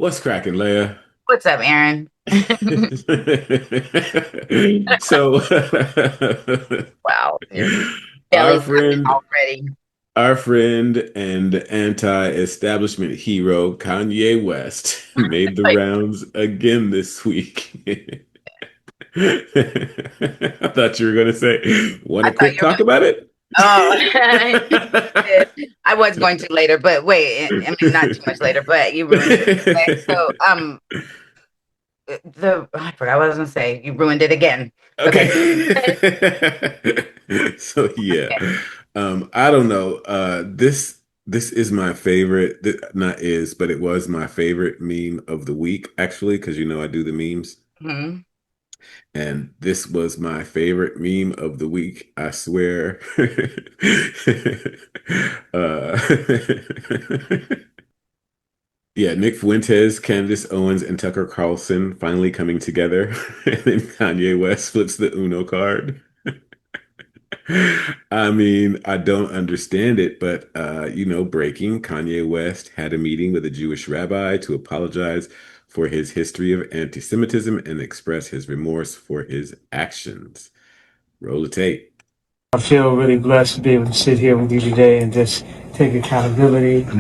What's cracking, Leia? What's up, Aaron? So, Wow, your our belly's laughing friend, already. our friend and anti-establishment hero Kanye West made the Like, rounds again this week. I thought you were going to say, want I a thought quick you were talk about it? gonna. Oh, I was going to later, but wait. I mean, not too much later, but you ruined it anyway. So, I forgot what I was gonna say. You ruined it again. Okay. Okay. So yeah. Okay. I don't know. This is my favorite, not is, but it was my favorite meme of the week, actually, because I do the memes. Mhm. And this was my favorite meme of the week, I swear. uh Yeah, Nick Fuentes, Candace Owens, and Tucker Carlson finally coming together. And then Kanye West flips the Uno card. I mean, I don't understand it, but breaking, Kanye West had a meeting with a Jewish rabbi to apologize for his history of anti-Semitism and express his remorse for his actions. Roll the tape. I feel really blessed to be able to sit here with you today and just take accountability. I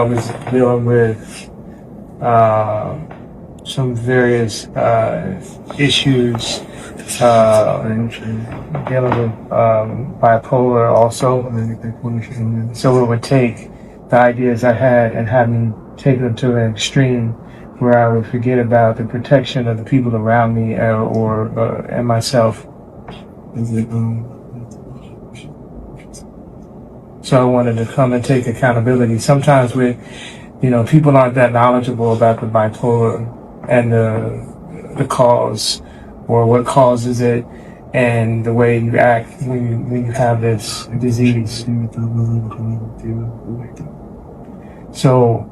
was dealing with uh, some various issues, dealing with bipolar also. So it would take the ideas I had and have me take them to an extreme where I would forget about the protection of the people around me and myself. So I wanted to come and take accountability. Sometimes people aren't that knowledgeable about the bipolar and the cause or what causes it and the way you act when you have this disease. So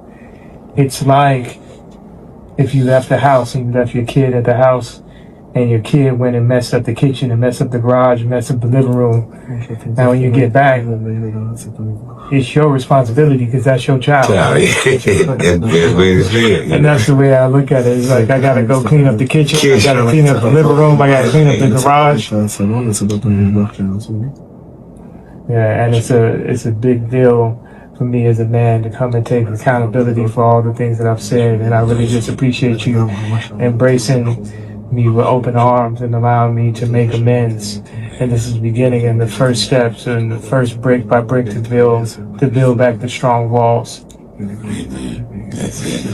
it's like if you left the house and you left your kid at the house and your kid went and messed up the kitchen and messed up the garage and messed up the living room. Now when you get back, it's your responsibility because that's your child. And that's the way I look at it. It's like I gotta go clean up the kitchen, I gotta clean up the living room, I gotta clean up the garage. Yeah, and it's a big deal for me as a man to come and take accountability for all the things that I've said, and I really just appreciate you embracing me with open arms and allowing me to make amends. And this is the beginning and the first steps and the first brick by brick to build back the strong walls. That's it.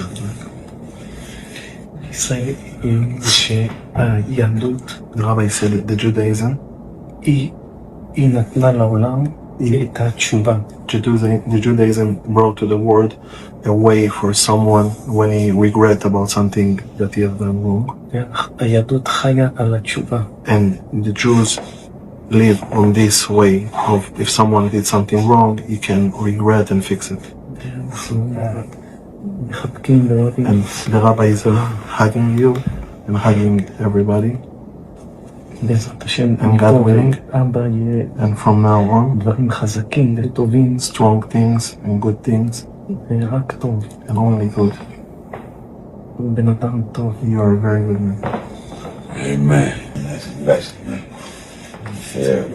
Say in Yandut, the rabbi said the Judaism, the Judaism brought to the world a way for someone when he regret about something that he has done wrong. And the Jews live on this way of if someone did something wrong, he can regret and fix it. And the rabbi is hugging you and hugging everybody. And God willing, and from now on, strong things and good things, and only good. You are a very good man. Amen. That's a blessing, man. Yeah.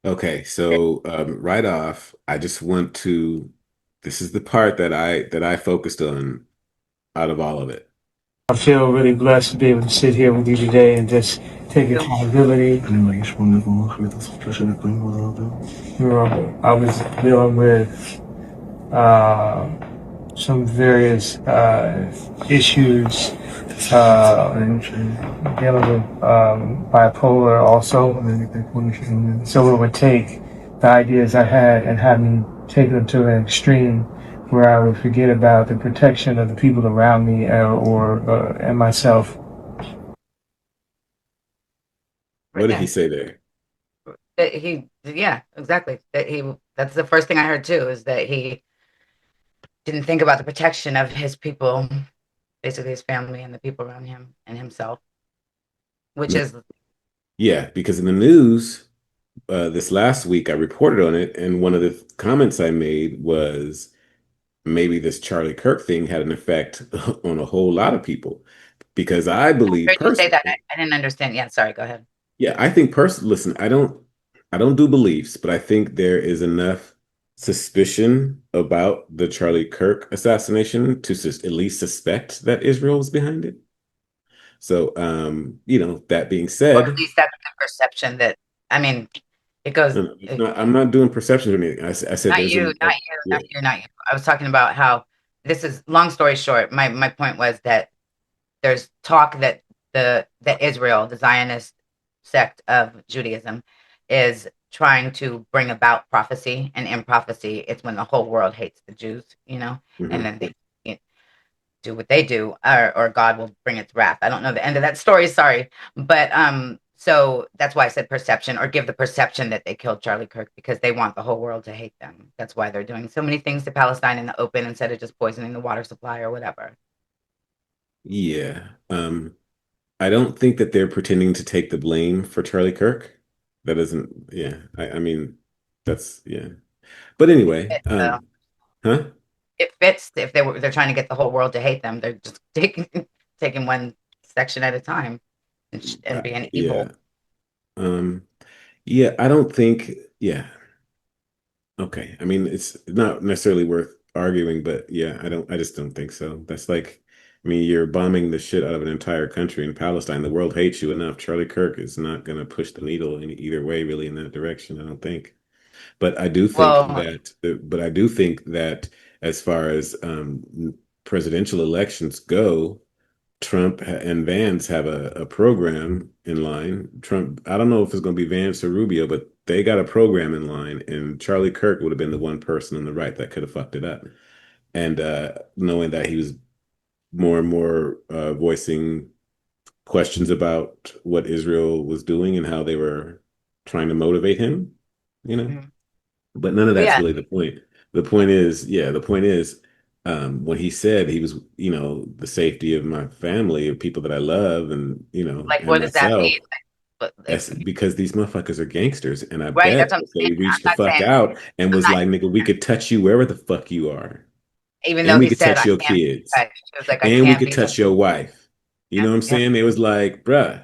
Okay, so right off, I just want to. This is the part that I focused on out of all of it. I feel really blessed to be able to sit here with you today and just take accountability. I was dealing with uh, some various issues, dealing with bipolar also. So it would take the ideas I had and have me take them to an extreme where I would forget about the protection of the people around me and myself. What did Yeah. he say there? Yeah, exactly. That's the first thing I heard too, is that he didn't think about the protection of his people, basically his family and the people around him and himself, which No, is yeah, because in the news this last week I reported on it, and one of the comments I made was maybe this Charlie Kirk thing had an effect on a whole lot of people because I I believe heard you say that. personally, I didn't understand. Yeah, sorry, go ahead. yeah, I think personally, listen, I don't do beliefs, but I think there is enough suspicion about the Charlie Kirk assassination to at least suspect that Israel was behind it. So, that being Or at said, least that's the perception that I mean, it goes no, no, I'm not doing perceptions or anything. I said not there's you, not you, yeah. not you, not you. I was talking about how this is long story short. My point was that there's talk that that Israel, the Zionist sect of Judaism, is trying to bring about prophecy, and in prophecy, it's when the whole world hates the Jews, and Mhm. then they do what they do, or God will bring its wrath. I don't know the end of that story, sorry, but so that's why I said perception, or give the perception that they killed Charlie Kirk because they want the whole world to hate them. That's why they're doing so many things to Palestine in the open instead of just poisoning the water supply or whatever. Yeah. I don't think that they're pretending to take the blame for Charlie Kirk. That isn't, yeah. I mean, that's yeah. But anyway, So huh? it fits if they're trying to get the whole world to hate them. They're just taking one section at a time and being Yeah. evil. Um, yeah, I don't think, yeah. Okay. I mean, it's not necessarily worth arguing, but yeah, I just don't think so. That's like, I mean, you're bombing the shit out of an entire country in Palestine. The world hates you enough. Charlie Kirk is not going to push the needle in either way, really, in that direction, I don't think. Well, But I do think that as far as presidential elections go, and Vance have a program in line. Trump, I don't know if it's going to be Vance or Rubio, but they got a program in line, and Charlie Kirk would have been the one person on the right that could have fucked it up. And knowing that he was more and more voicing questions about what Israel was doing and how they were trying to motivate him, you know. mhm. But none of But that's yeah, really the point. The point is, yeah, the point is, when he said he was, the safety of my family, of people that I love, and like and what does that myself. mean? But That's because these motherfuckers are gangsters, and I right, that's bet what I'm if saying. they reached the I'm not fuck saying out and I'm was not. like, "Nigga, we could touch you wherever the fuck you are, Even and though we he could said touch I your can't be kids, touched, it was like I and we can't could be touched. touch your wife." You know Yeah, what I'm yeah. saying? They was like, "Bruh,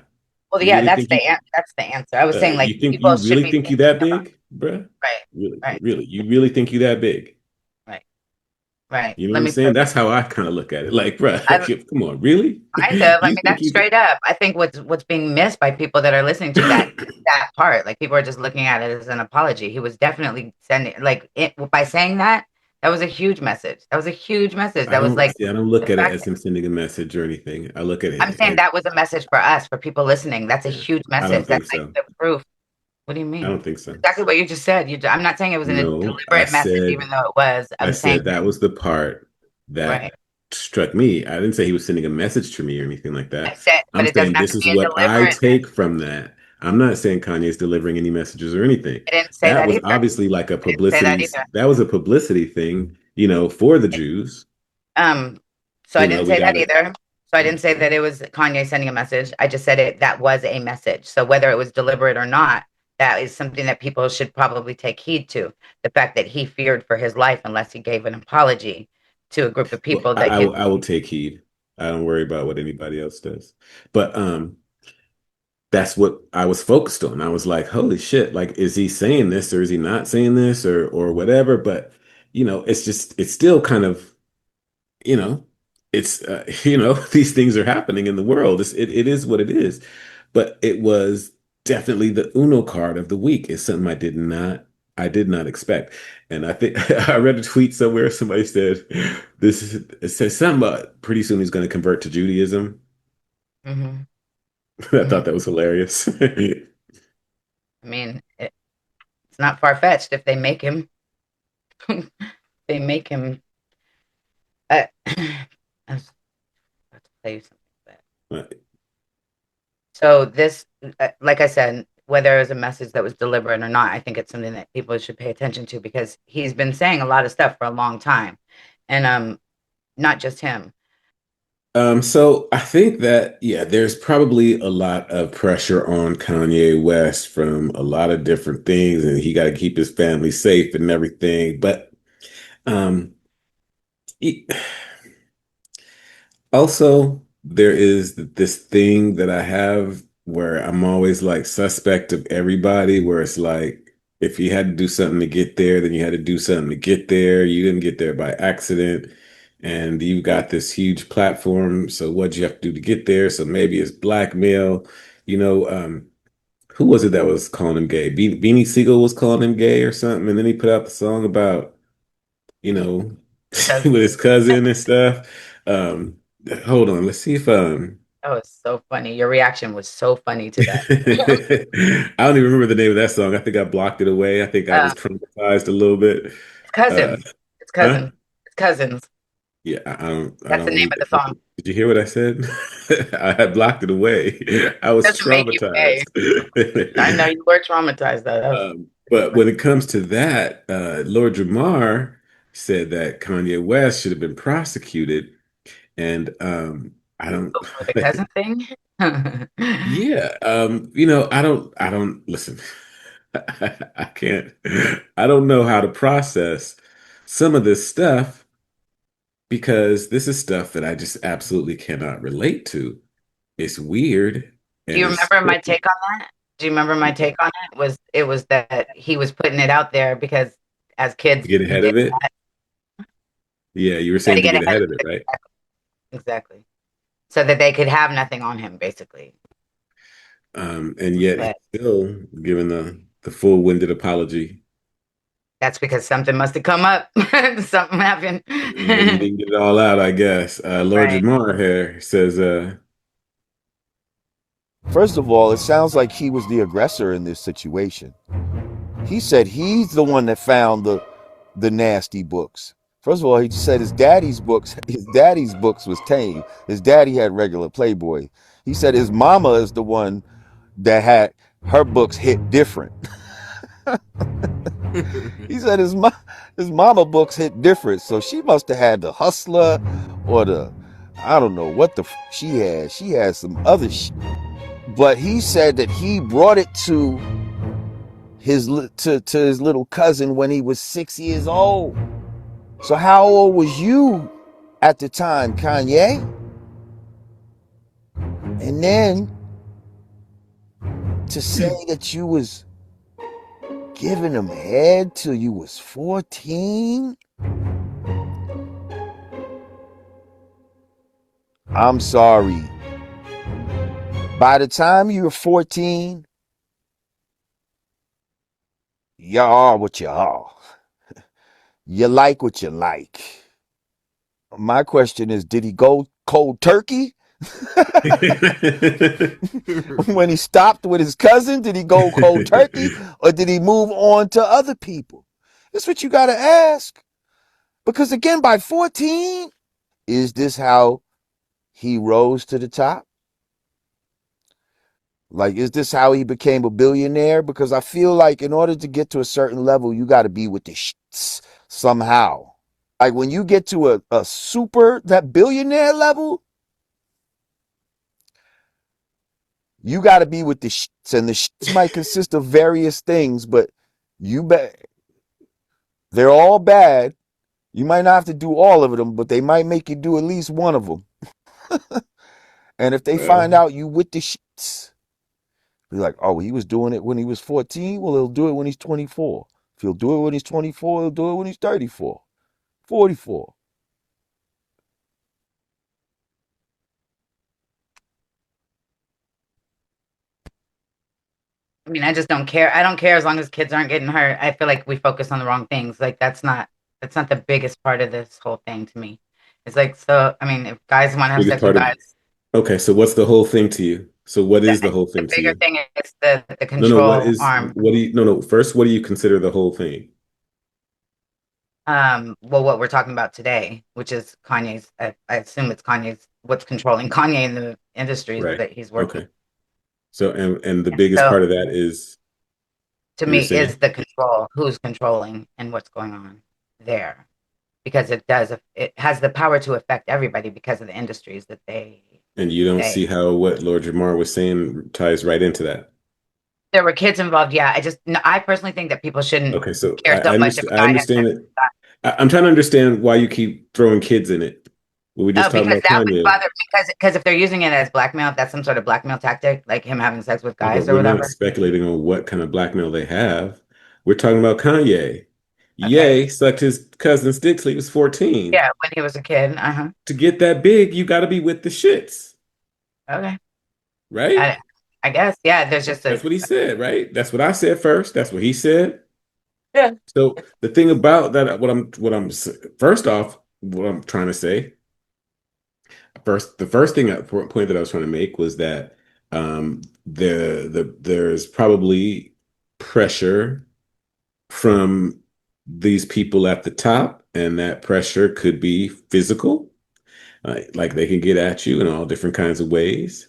Well, you yeah, really think that's the answer. I was saying like you people should really be think you thinking that about big, bruh? right, Really, right, really, you really think you that big?" right, right. You know what Let I'm me put saying? That's how I kind of look at it. Like, bro, I come on, really? kind of. I You mean, think that's you straight up. I think what's being missed by people that are listening to that part, like people are just looking at it as an apology. He was definitely sending by saying that. That was a huge message. That was a huge message. That was like I don't the look at it fact as him sending a message or anything. I look at I'm it saying as, that was a message for us, for people listening. That's a yeah, huge I don't message. That's think like so. the proof. What do you I mean? don't think so. Exactly what you just said. I'm not saying it was in a No, deliberate message, even though it was. I I'm saying, said that was the part right. that struck me. I didn't say he was sending a message to me or anything like I that. said, but I'm it doesn't saying have this to is be a what I deliberate. take from that. I'm not saying Kanye's delivering any messages or anything. I didn't say That that was either. obviously like a I didn't say that either. that was a publicity thing, for the Jews. Um, so I didn't We say got that it. either. So I didn't say that it was Kanye sending a message. I just said that was a message. So whether it was deliberate or not, that is something that people should probably take heed to. The fact that he feared for his life unless he gave an apology to a group of Well, people that he I will take heed. I don't worry about what anybody else does. But that's what I was focused on. I was like, holy shit, like is he saying this or is he not saying this or whatever? But it's still kind of, you know, it's these things are happening in the world. It is what it is. But it was definitely the Uno card of the week. It's something I did not expect. And I think I read a tweet somewhere. Somebody said it says something about pretty soon he's going to convert to Judaism. Mhm, I mhm. thought that was hilarious. I mean, it's not far fetched if they make him. They make him. I was about to tell you something, but so this, like I said, whether it was a message that was deliberate or not, I think it's something that people should pay attention to because he's been saying a lot of stuff for a long time, and not just him. So I think that, yeah, there's probably a lot of pressure on Kanye West from a lot of different things, and he got to keep his family safe and everything. But um, he- also, there is this thing that I have where I'm always like suspect of everybody, where it's like if you had to do something to get there, then you had to do something to get there. You didn't get there by accident, and you've got this huge platform. So what'd you have to do to get there? So maybe it's blackmail. You know, who was it that was calling him gay? Beanie Siegel was calling him gay or something, and then he put out the song about, you know, Because with his cousin and stuff. Um, hold on, let's see if that was so funny. Your reaction was so funny to that. I don't even remember the name of that song. I think I blocked it away. I think I was Um, traumatized a little bit. it's Uh, cousins. It's huh? cousins. It's cousins. Yeah, I That's the don't name of the song. did you hear what I said? I had blocked it away. I was Doesn't make you gay. traumatized. I know you were traumatized though. That was pretty But funny. when it comes to that, Lord Jamar said that Kanye West should have been prosecuted. And I don't For the cousin thing. yeah, I don't listen. I can't I don't know how to process some of this stuff because this is stuff that I just absolutely cannot relate to. It's weird Do and you it's remember my take on that? Do you remember my take on it? It was that he was putting it out there because as to kids get we ahead did of it. that. Yeah, you were Got to saying to get get ahead ahead of of it, it. right? Exactly. So that they could have nothing on him, basically. And yet he's But still giving the full-winded apology. that's because something must have come up. Something happened. Maybe he didn't get it all out, I guess. Lord Right. Jamar here says, First of all, it sounds like he was the aggressor in this situation. He said he's the one that found the nasty books. First of all, he said his daddy's books was tame. His daddy had regular Playboy. He said his mama is the one that had her books hit different. He said his mama books hit different, so she must have had the Hustler or the I don't know what she had. She had some other but he said that he brought it to his little cousin when he was 6 years old. So how old was you at the time, Kanye? And then to say that you was giving him head till you was 14? I'm sorry. By the time you were 14, you are what you are. You like what you like. My question is, did he go cold turkey? When he stopped with his cousin, did he go cold turkey or did he move on to other people? That's what you got to ask. Because again, by 14, is this how he rose to the top? Like, is this how he became a billionaire? Because I feel like in order to get to a certain level, you got to be with the shits somehow. Like when you get to a super, that billionaire level, you got to be with the shits. And the shits might consist of various things, but you bet they're all bad. You might not have to do all of them, but they might make you do at least one of them. And if they find well, out you with the shits, be like, oh, he was doing it when he was 14. Well, he'll do it when he's 24. If he'll do it when he's 24, he'll do it when he's 34, 44. I mean, I just don't care. I don't care as long as kids aren't getting hurt. I feel like we focus on the wrong things. Like that's not the biggest part of this whole thing to me. It's like so. I mean, if guys want to have biggest sex with part of guys, okay, so what's the whole thing to you? So what the, is the whole the thing to bigger you? thing is the No, no, control arm. what do you no no first what do you consider the whole thing? Well, what we're talking about today, which is Kanye's. I assume it's Kanye's. What's controlling Kanye in the industries Right. that he's working. Okay. So and the And biggest so, part of that is to you were me, saying is the control. Who's controlling and what's going on there. because it has the power to affect everybody because of the industries that And you don't they see how what Lord Jamar was saying ties right into that. there were kids involved. Yeah, I personally think that people shouldn't Okay, so care so much if a I guy has understand sex it. with a guy. I'm trying to understand why you keep throwing kids in it. Were we just Oh, talking because about that would Kanye? bother because if they're using it as blackmail, if that's some sort of blackmail tactic, like him having sex with Yeah, but guys or we're not whatever. speculating on what kind of blackmail they have. We're talking about Kanye. Okay. Ye sucked his cousin's dick till he was 14. Yeah, when he was a kid. Uh-huh. To get that big, you got to be with the shits, Okay. right? I I guess. Yeah, there's just a That's what he said, right? That's what I said first. That's what he said. yeah. So the thing about that, first off, what I'm trying to say, the first point that I was trying to make was that there's probably pressure from these people at the top, and that pressure could be physical, like they can get at you in all different kinds of ways.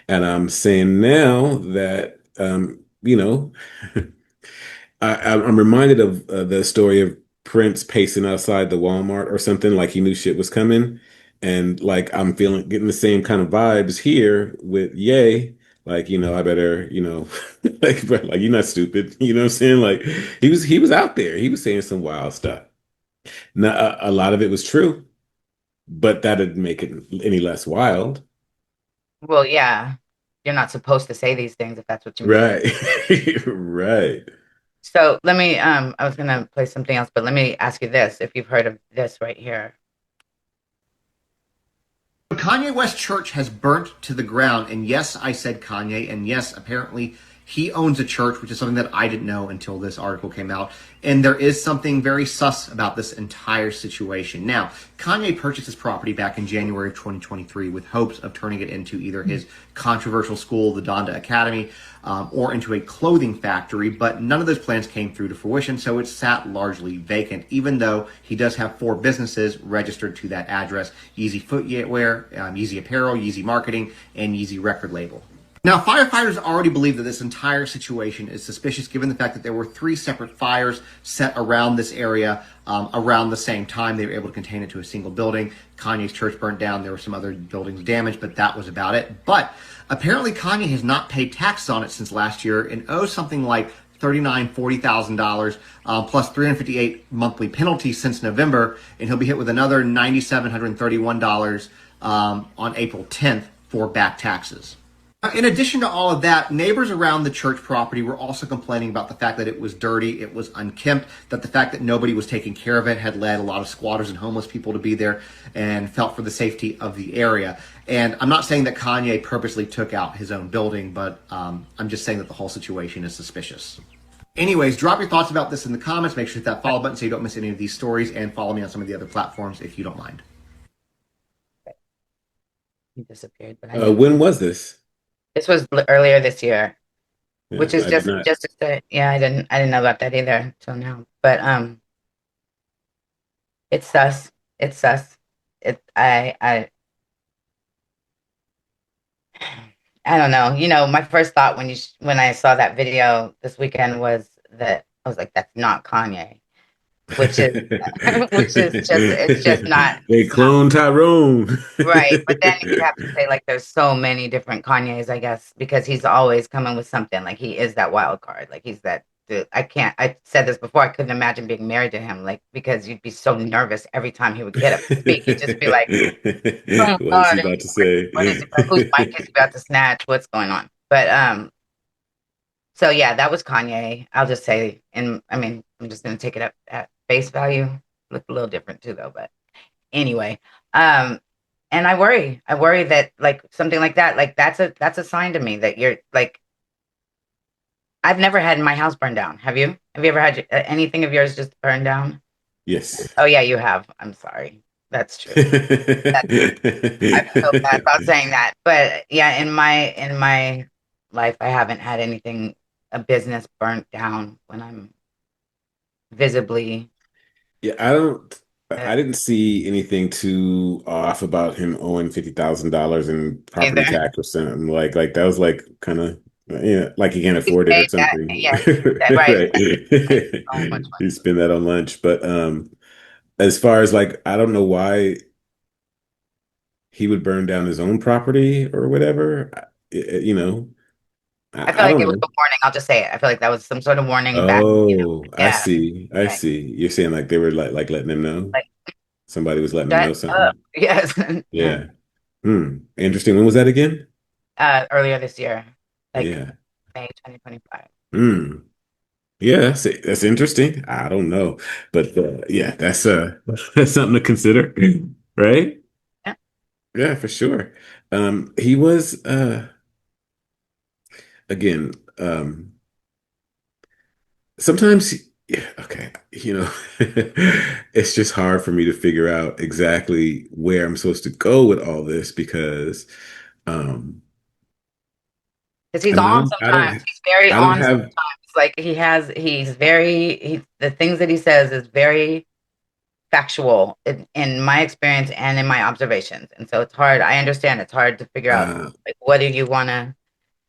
And I'm saying now that I'm reminded of the story of Prince pacing outside the Walmart or something, like he knew shit was coming. And like I'm getting the same kind of vibes here with Ye. Like, I better, like, bro, like you're not stupid. You know what I'm saying? Like he was out there. He was saying some wild stuff. Now, a lot of it was true, but that didn't make it any less wild. Well, yeah. You're not supposed to say these things if that's what you mean. Right. Right. So let me I was gonna play something else, but let me ask you this, if you've heard of this right here. Kanye West church has burnt to the ground. And yes, I said Kanye. And yes, apparently he owns a church, which is something that I didn't know until this article came out. And there is something very sus about this entire situation. Now, Kanye purchased his property back in January of 2023 with hopes of turning it into either his controversial school, the Donda Academy, or into a clothing factory. But none of those plans came through to fruition, so it sat largely vacant, even though he does have 4 businesses registered to that address: Yeezy Footwear, Yeezy Apparel, Yeezy Marketing, and Yeezy Record Label. Now, firefighters already believe that this entire situation is suspicious, given the fact that there were 3 separate fires set around this area around the same time. They were able to contain it to a single building. Kanye's church burnt down. There were some other buildings damaged, but that was about it. But apparently, Kanye has not paid taxes on it since last year and owes something like $40,000 plus 358 monthly penalties since November, and he'll be hit with another $9,731 on April 10th for back taxes. In addition to all of that, neighbors around the church property were also complaining about the fact that it was dirty, it was unkempt, that the fact that nobody was taking care of it had led a lot of squatters and homeless people to be there and felt for the safety of the area. And I'm not saying that Kanye purposely took out his own building, but I'm just saying that the whole situation is suspicious. Anyways, drop your thoughts about this in the comments. Make sure to hit that follow button so you don't miss any of these stories, and follow me on some of the other platforms if you don't mind. He disappeared, but I didn't. When was this? This was earlier this year, Yeah, which is I did not. just to say, yeah, I didn't know about that either until now. But it's sus. It's sus. It I don't know. My first thought when I saw that video this weekend was that I was like, that's not Kanye, which is which is just it's just not They cloned Tyrone. right. But then you'd have to say like there's so many different Kanyes, I guess, because he's always coming with something. Like he is that wild card. Like he's that dude. I said this before, I couldn't imagine being married to him, like because you'd be so nervous every time he would get up to speak. You'd just be like, oh What is he God, about to say? what is it? Whose mic is he about to snatch? What's going on? But so yeah, that was Kanye. I'll just say, and I mean, I'm just gonna take it up at face value. Looked a little different too, though. But anyway, and I worry that like something like that, like that's a sign to me that you're like, I've never had my house burned down. Have you? Have you ever had anything of yours just burned down? Yes. Oh yeah, you have. I'm sorry. That's true. I feel bad about saying that, but yeah, in my life, I haven't had a business burnt down when I'm visibly. Yeah, uh, I didn't see anything too off about him owing $50,000 in property Either. tax or something. Like that was like kind of, yeah, like he can't He's afford it or paid that. something. Yeah, that right. Right. He paid so much money. He spent that on lunch. But as far as like, I don't know why he would burn down his own property or whatever. You know, I feel I like don't it was know. a warning. I'll just say it. I feel like that was some sort of warning back, Oh, I yeah, see. I like, see. You're saying like they were like letting him know. like Somebody was letting him shut know up. something. Yes. Yeah. Yeah. Hmm. Interesting. When was that again? Earlier this year, like Yeah. May 2025. Hmm. Yeah, that's interesting. I don't know, but yeah, that's that's something to consider, right? Yeah. Yeah, for sure. He was again, sometimes yeah, okay, it's just hard for me to figure out exactly where I'm supposed to go with all this because um Because he's I mean, on sometimes. He's very I don't on have sometimes. Like the things that he says is very factual in my experience and in my observations. And so it's hard. I understand it's hard to figure out, uh like, what do you want to,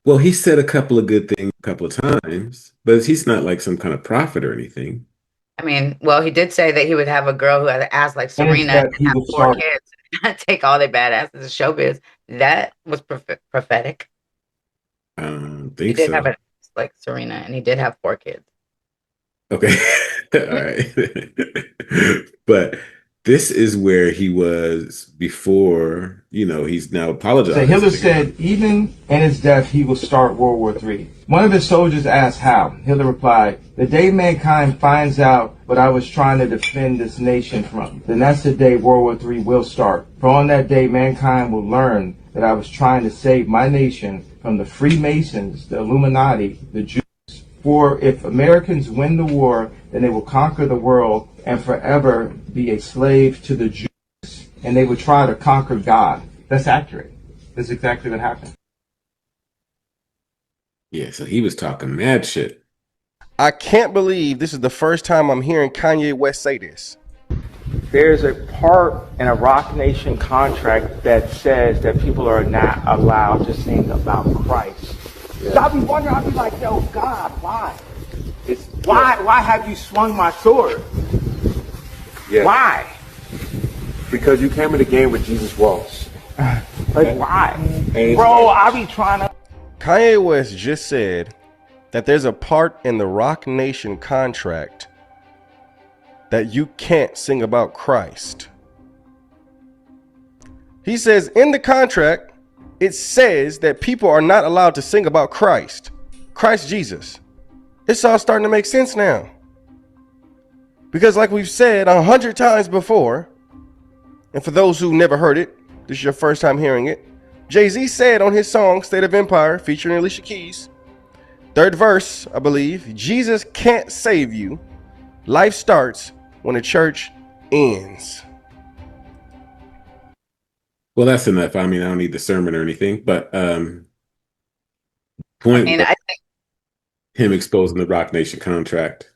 well, he said a couple of good things a couple of times, but he's not like some kind of prophet or anything. I mean, well, he did say that he would have a girl who had an ass like And it's Serena and that he have will four start. kids and take all their bad asses to showbiz. That was prophetic. I don't He think did have so. an ass like Serena and he did have four kids. Okay. All right. But this is where he was before, he's now So Hitler apologized again. said, even in his death, he will start World War III. One of his soldiers asked how. Hitler replied, the day mankind finds out what I was trying to defend this nation from, then that's the day World War III will start. For on that day, mankind will learn that I was trying to save my nation from the Freemasons, the Illuminati, the Jews. For if Americans win the war, then they will conquer the world and forever be a slave to the Jews. And they would try to conquer God. That's accurate. That's exactly what happened. Yeah, so he was talking mad shit. I can't believe this is the first time I'm hearing Kanye West say this. There's a part in a Roc Nation contract that says that people are not allowed to sing about Christ. So I'll be wondering, I'll be like, yo, God, why? Why have you swung my sword? Yeah. Why? Because you came in the game with Jesus Walls. Like, why? it's Bro, like- I be trying to. Kanye West just said that there's a part in the Roc Nation contract that you can't sing about Christ. He says in the contract, it says that people are not allowed to sing about Christ Jesus. It's all starting to make sense now. Because like we've said 100 times before, and for those who never heard it, this is your first time hearing it, Jay-Z said on his song State of Empire featuring Alicia Keys, third verse, I believe, Jesus can't save you. Life starts when the church ends. Well, that's enough. I mean, I don't need the sermon or anything, but I point mean, was I think, him exposing the Roc Nation contract.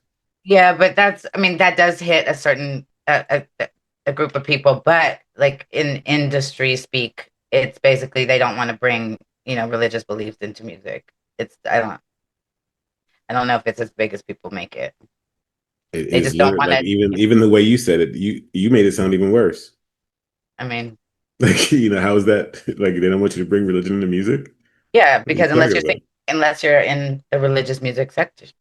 yeah, but I mean, that does hit a certain, a group of people, but like in industry speak, it's basically they don't want to bring, religious beliefs into music. I don't know if it's as big as people make it. It They is just don't literally want like to, even the way you said it, you made it sound even worse. I mean, Like, how is that? Like, they don't want you to bring religion into music? yeah, What are you because talking about? unless you're in the religious music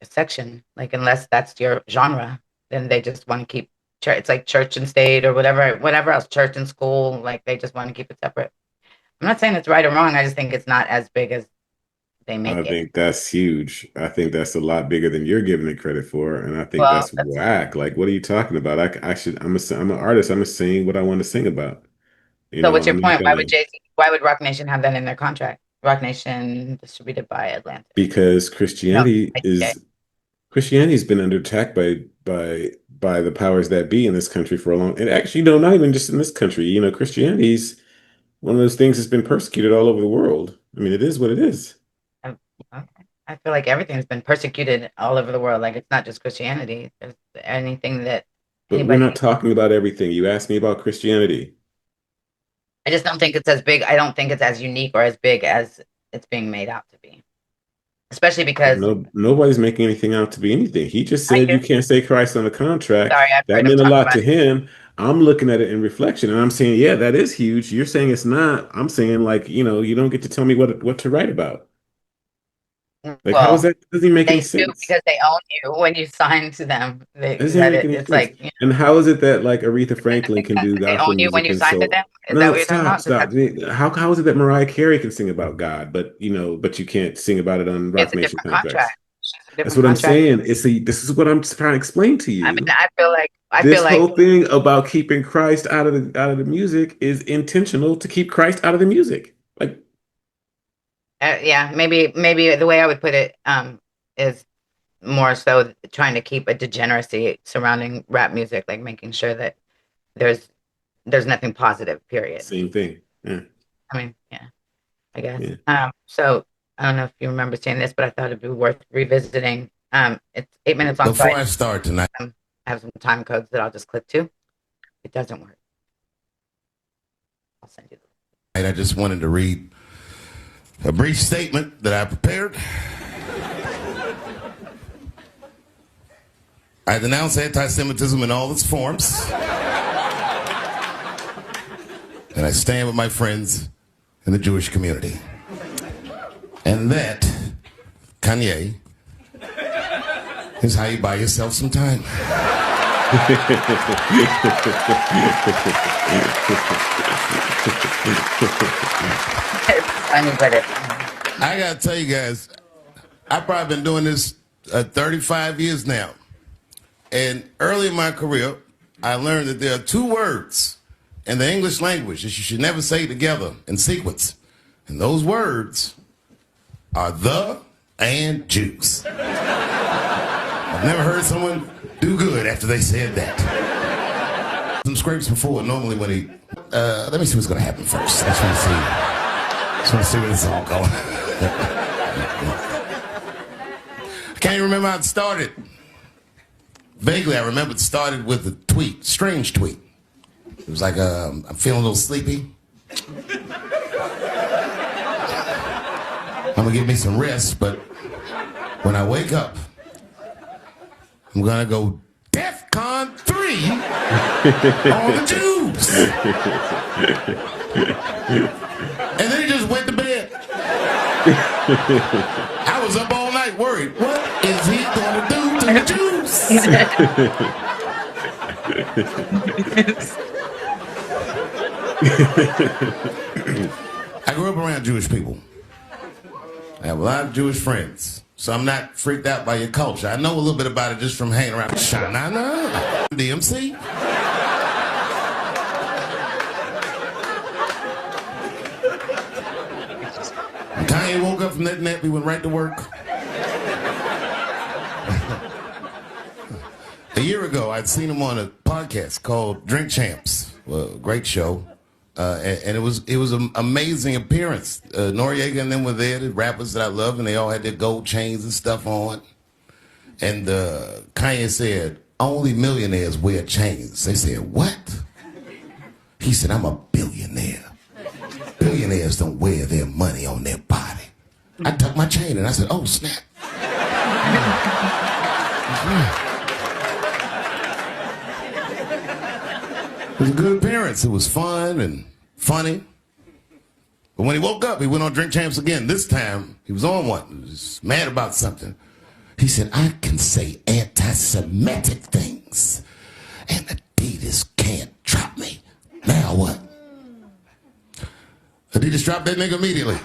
section, like unless that's your genre, then they just want to keep church. It's like church and state or whatever else, church and school. Like they just want to keep it separate. I'm not saying it's right or wrong. I just think it's not as big as they I make it. think that's huge. I think that's a lot bigger than you're giving it credit for, and I think Well, that's whack. Like, what are you talking about? I should. I'm an artist. I'm gonna sing what I want to sing about. so what's your I'm not point? Why gonna would Jay-Z, why would Roc Nation have that in their contract? Roc Nation distributed by Atlantic. because No, like, yeah. Christianity's been under attack by the powers that be in this country for a long. And actually, not even just in this country. Christianity's one of those things that's been persecuted all over the world. I mean, it is what it is. Okay. I feel like everything's been persecuted all over the world. Like it's not just Christianity. There's anything that But we're anybody. not talking about everything. You asked me about Christianity. I just don't think it's as big. I don't think it's as unique or as big as it's being made out to be. especially because No, nobody's making anything out to be anything. He just I said you do. can't say Christ on the contract. Sorry, I've That heard him meant a talk lot about to him. I'm looking at it in reflection, and I'm saying, yeah, that is huge. You're saying it's not. I'm saying, like, you don't get to tell me what to write about. it. Like, how is Well, that? Doesn't even make any they do sense. because they own you when you sign to them. It doesn't even make any It's sense. like, And how is it that like Aretha does it Franklin make can sense do that they own gospel you when music you and sign to so them? Is that no, what you're talking stop, about? stop. How is it that Mariah Carey can sing about God, but but you can't sing about it on It's Roc a Nation different contracts? contract. It's a That's different what I'm contract. saying. This is what I'm trying to explain to I mean, you. I feel This like, whole thing about keeping Christ out of the music is intentional to keep Christ out of the music. Like, yeah, maybe the way I would put it, is more so trying to keep a degeneracy surrounding rap music, like making sure that there's there's nothing positive. Period. same thing. Yeah, I mean, yeah, I guess. yeah. So I don't know if you remember seeing this, but I thought it'd be worth revisiting. It's 8 minutes long, so Before I start tonight, I have some time codes that I'll just click to. It doesn't work. I'll send you. I just wanted to read a brief statement that I prepared. I denounce anti-Semitism in all its forms. And I stand with my friends in the Jewish community. And that, Kanye, is how you buy yourself some time. Funny, but I gotta tell you guys, I've probably been doing this 35 years now. And early in my career, I learned that there are two words in the English language that you should never say together in sequence. And those words are the and Jews. I've never heard someone do good after they said that. Some scrapes before, normally when he... let me see what's going to happen first. I just want to see. Just want to see where this is all going. I can't even remember how it started. Vaguely, I remember it started with a tweet, strange tweet. It was like, I'm feeling a little sleepy. I'm gonna give me some rest, but when I wake up, I'm gonna go DEFCON 3 on the Jews. And then he just went to bed. I was up all night worried. What is he gonna do to the Jews? I grew up around Jewish people. I have a lot of Jewish friends, so I'm not freaked out by your culture. I know a little bit about it just from hanging around Shanana, DMC. When Kanye woke up from that nap, he went right to work. A year ago, I'd seen him on a podcast called Drink Champs. Well, great show. And it was an amazing appearance. Noriega and them were there, the rappers that I love, and they all had their gold chains and stuff on. And Kanye said, only millionaires wear chains. They said, what? He said, I'm a billionaire. Billionaires don't wear their money on their body. I tucked my chain and I said, oh, snap. It was a good appearance. It was fun and funny. But when he woke up, he went on Drink Champs again. This time, he was on one. He was mad about something. He said, I can say anti-Semitic things, and Adidas can't drop me. Now what? Adidas dropped that nigga immediately.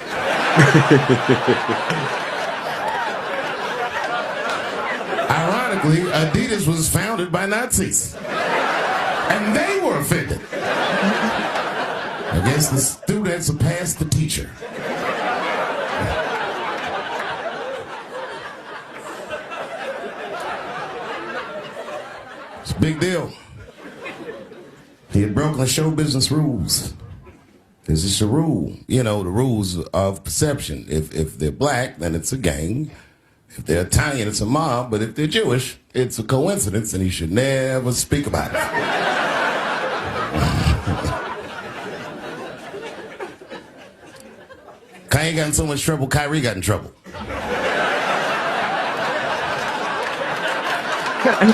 Ironically, Adidas was founded by Nazis. And they were offended. I guess the students surpassed the teacher. It's a big deal. He had broken the show business rules. There's just a rule, the rules of perception. If they're black, then it's a gang. If they're Italian, it's a mob. But if they're Jewish, it's a coincidence, and you should never speak about it. Kanye got in so much trouble, Kyrie got in trouble. So I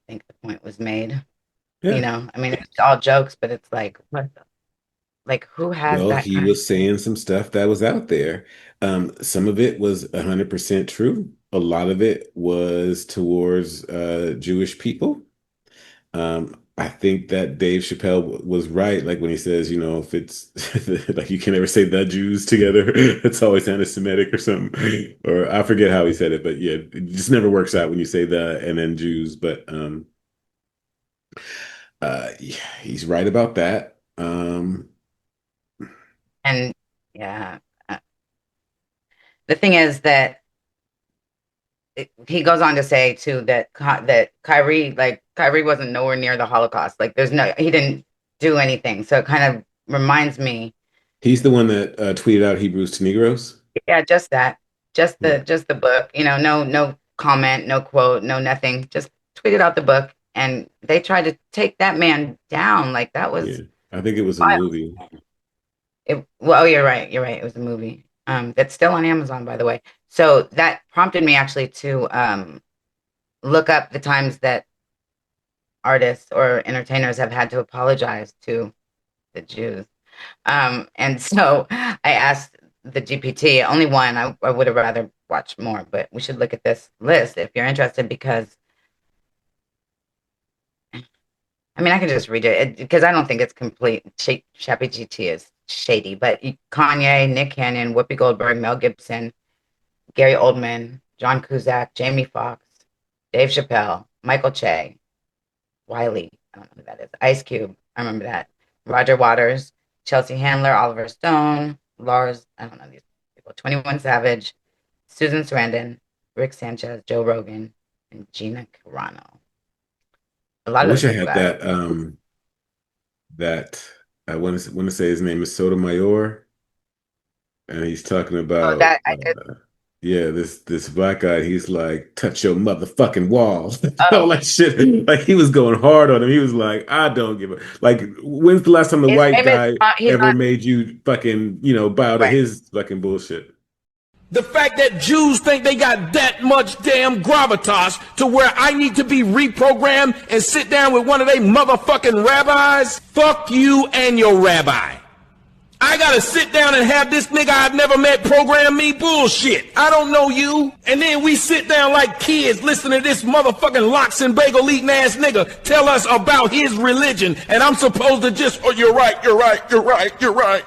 think the point was made. Yeah. You know, I mean, it's all jokes, but it's like, what the, like, who has Well, that he kind was saying some stuff that was out there. Some of it was 100% true. A lot of it was towards Jewish people. I think that Dave Chappelle was right, like when he says, you know, if it's like you can never say the Jews together, it's always anti-Semitic or something. Or I forget how he said it, but yeah, it just never works out when you say the and then Jews. But yeah, he's right about that. and yeah. The thing is that he goes on to say too that Kyrie wasn't nowhere near the Holocaust. Like he didn't do anything. So it kind of reminds me. He's the one that tweeted out Hebrews to Negroes. Yeah, just that. Yeah. Just the book. You know, no comment, no quote, no nothing. Just tweeted out the book, and they tried to take that man down. Like that was Yeah. I think it was a wild. movie. Well, oh, you're right. You're right. It was a movie. That's still on Amazon, by the way. So that prompted me actually to look up the times that artists or entertainers have had to apologize to the Jews. And so I asked the GPT, only one. I would have rather watched more, but we should look at this list if you're interested, because I mean, I can just read it because I don't think it's complete. Chappy GT is shady, but Kanye, Nick Cannon, Whoopi Goldberg, Mel Gibson, Gary Oldman, John Cusack, Jamie Foxx, Dave Chappelle, Michael Che, Wiley, I don't know who that is, Ice Cube, I remember that, Roger Waters, Chelsea Handler, Oliver Stone, Lars, I don't know these people, 21 Savage, Susan Sarandon, Rick Sanchez, Joe Rogan, and Gina Carano. A I lot of wish the I people had that. that I want to say his name is Sotomayor, and he's talking Oh, about that I did. yeah, this black guy. He's like, touch your motherfucking walls, all Oh, that shit. Like he was going hard on him. He was like, I don't give a like. When's the last time the his white name is. guy He's ever on. made you fucking bow to Right. his fucking bullshit? The fact that Jews think they got that much damn gravitas to where I need to be reprogrammed and sit down with one of they motherfucking rabbis? Fuck you and your rabbi. I gotta sit down and have this nigga I've never met program me? Bullshit. I don't know you. And then we sit down like kids listening to this motherfucking lox and bagel eating ass nigga tell us about his religion. And I'm supposed to just, oh, you're right, you're right, you're right, you're right.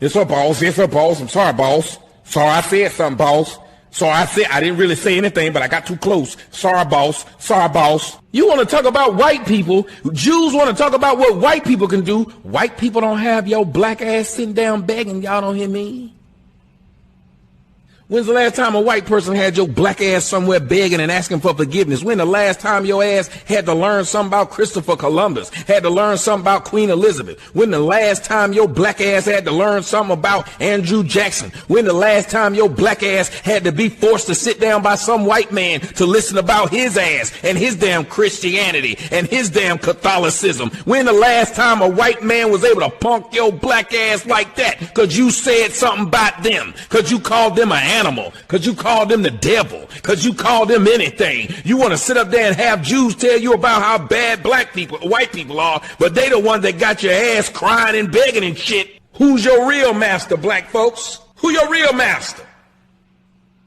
It's her boss, it's her boss. I'm sorry, boss. Sorry I said something, boss. Sorry I didn't really say anything, but I got too close. Sorry, boss. Sorry, boss. You want to talk about white people? Jews want to talk about what white people can do. White people don't have your black ass sitting down begging. Y'all don't hear me? When's the last time a white person had your black ass somewhere begging and asking for forgiveness? When the last time your ass had to learn something about Christopher Columbus? Had to learn something about Queen Elizabeth? When the last time your black ass had to learn something about Andrew Jackson? When the last time your black ass had to be forced to sit down by some white man to listen about his ass and his damn Christianity and his damn Catholicism? When the last time a white man was able to punk your black ass like that because you said something about them, because you called them an animal, because you called them the devil, because you called them anything? You want to sit up there and have Jews tell you about how bad black people, white people are, but they the ones that got your ass crying and begging and shit. Who's your real master, black folks? Who your real master?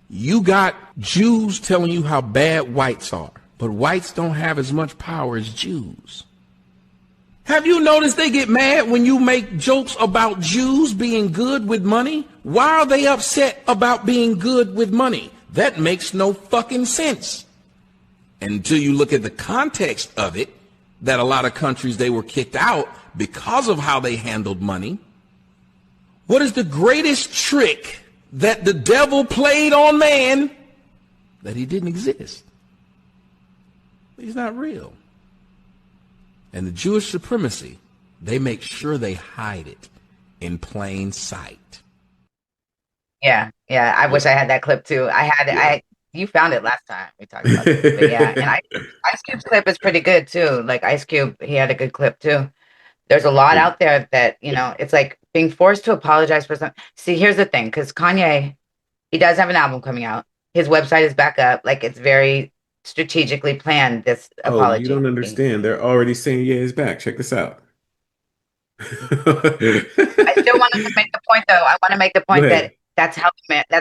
You got Jews telling you how bad whites are, but whites don't have as much power as Jews. Have you noticed they get mad when you make jokes about Jews being good with money? Why are they upset about being good with money? That makes no fucking sense. Until you look at the context of it, that a lot of countries, they were kicked out because of how they handled money. What is the greatest trick that the devil played on man? That he didn't exist. He's not real. And the Jewish supremacy, they make sure they hide it in plain sight. Yeah. I wish I had that clip too. I had it. Yeah. You found it last time we talked about it. But yeah, and Ice Cube's clip is pretty good too. Like Ice Cube, he had a good clip too. There's a lot out there that, it's like being forced to apologize for something. See, here's the thing, because Kanye, he does have an album coming out. His website is back up. Like, it's very strategically planned, this Oh, you apology don't thing. understand. They're already saying, yeah, he's back. Check this out. I still wanted to make the point, though. I want to make the point that that's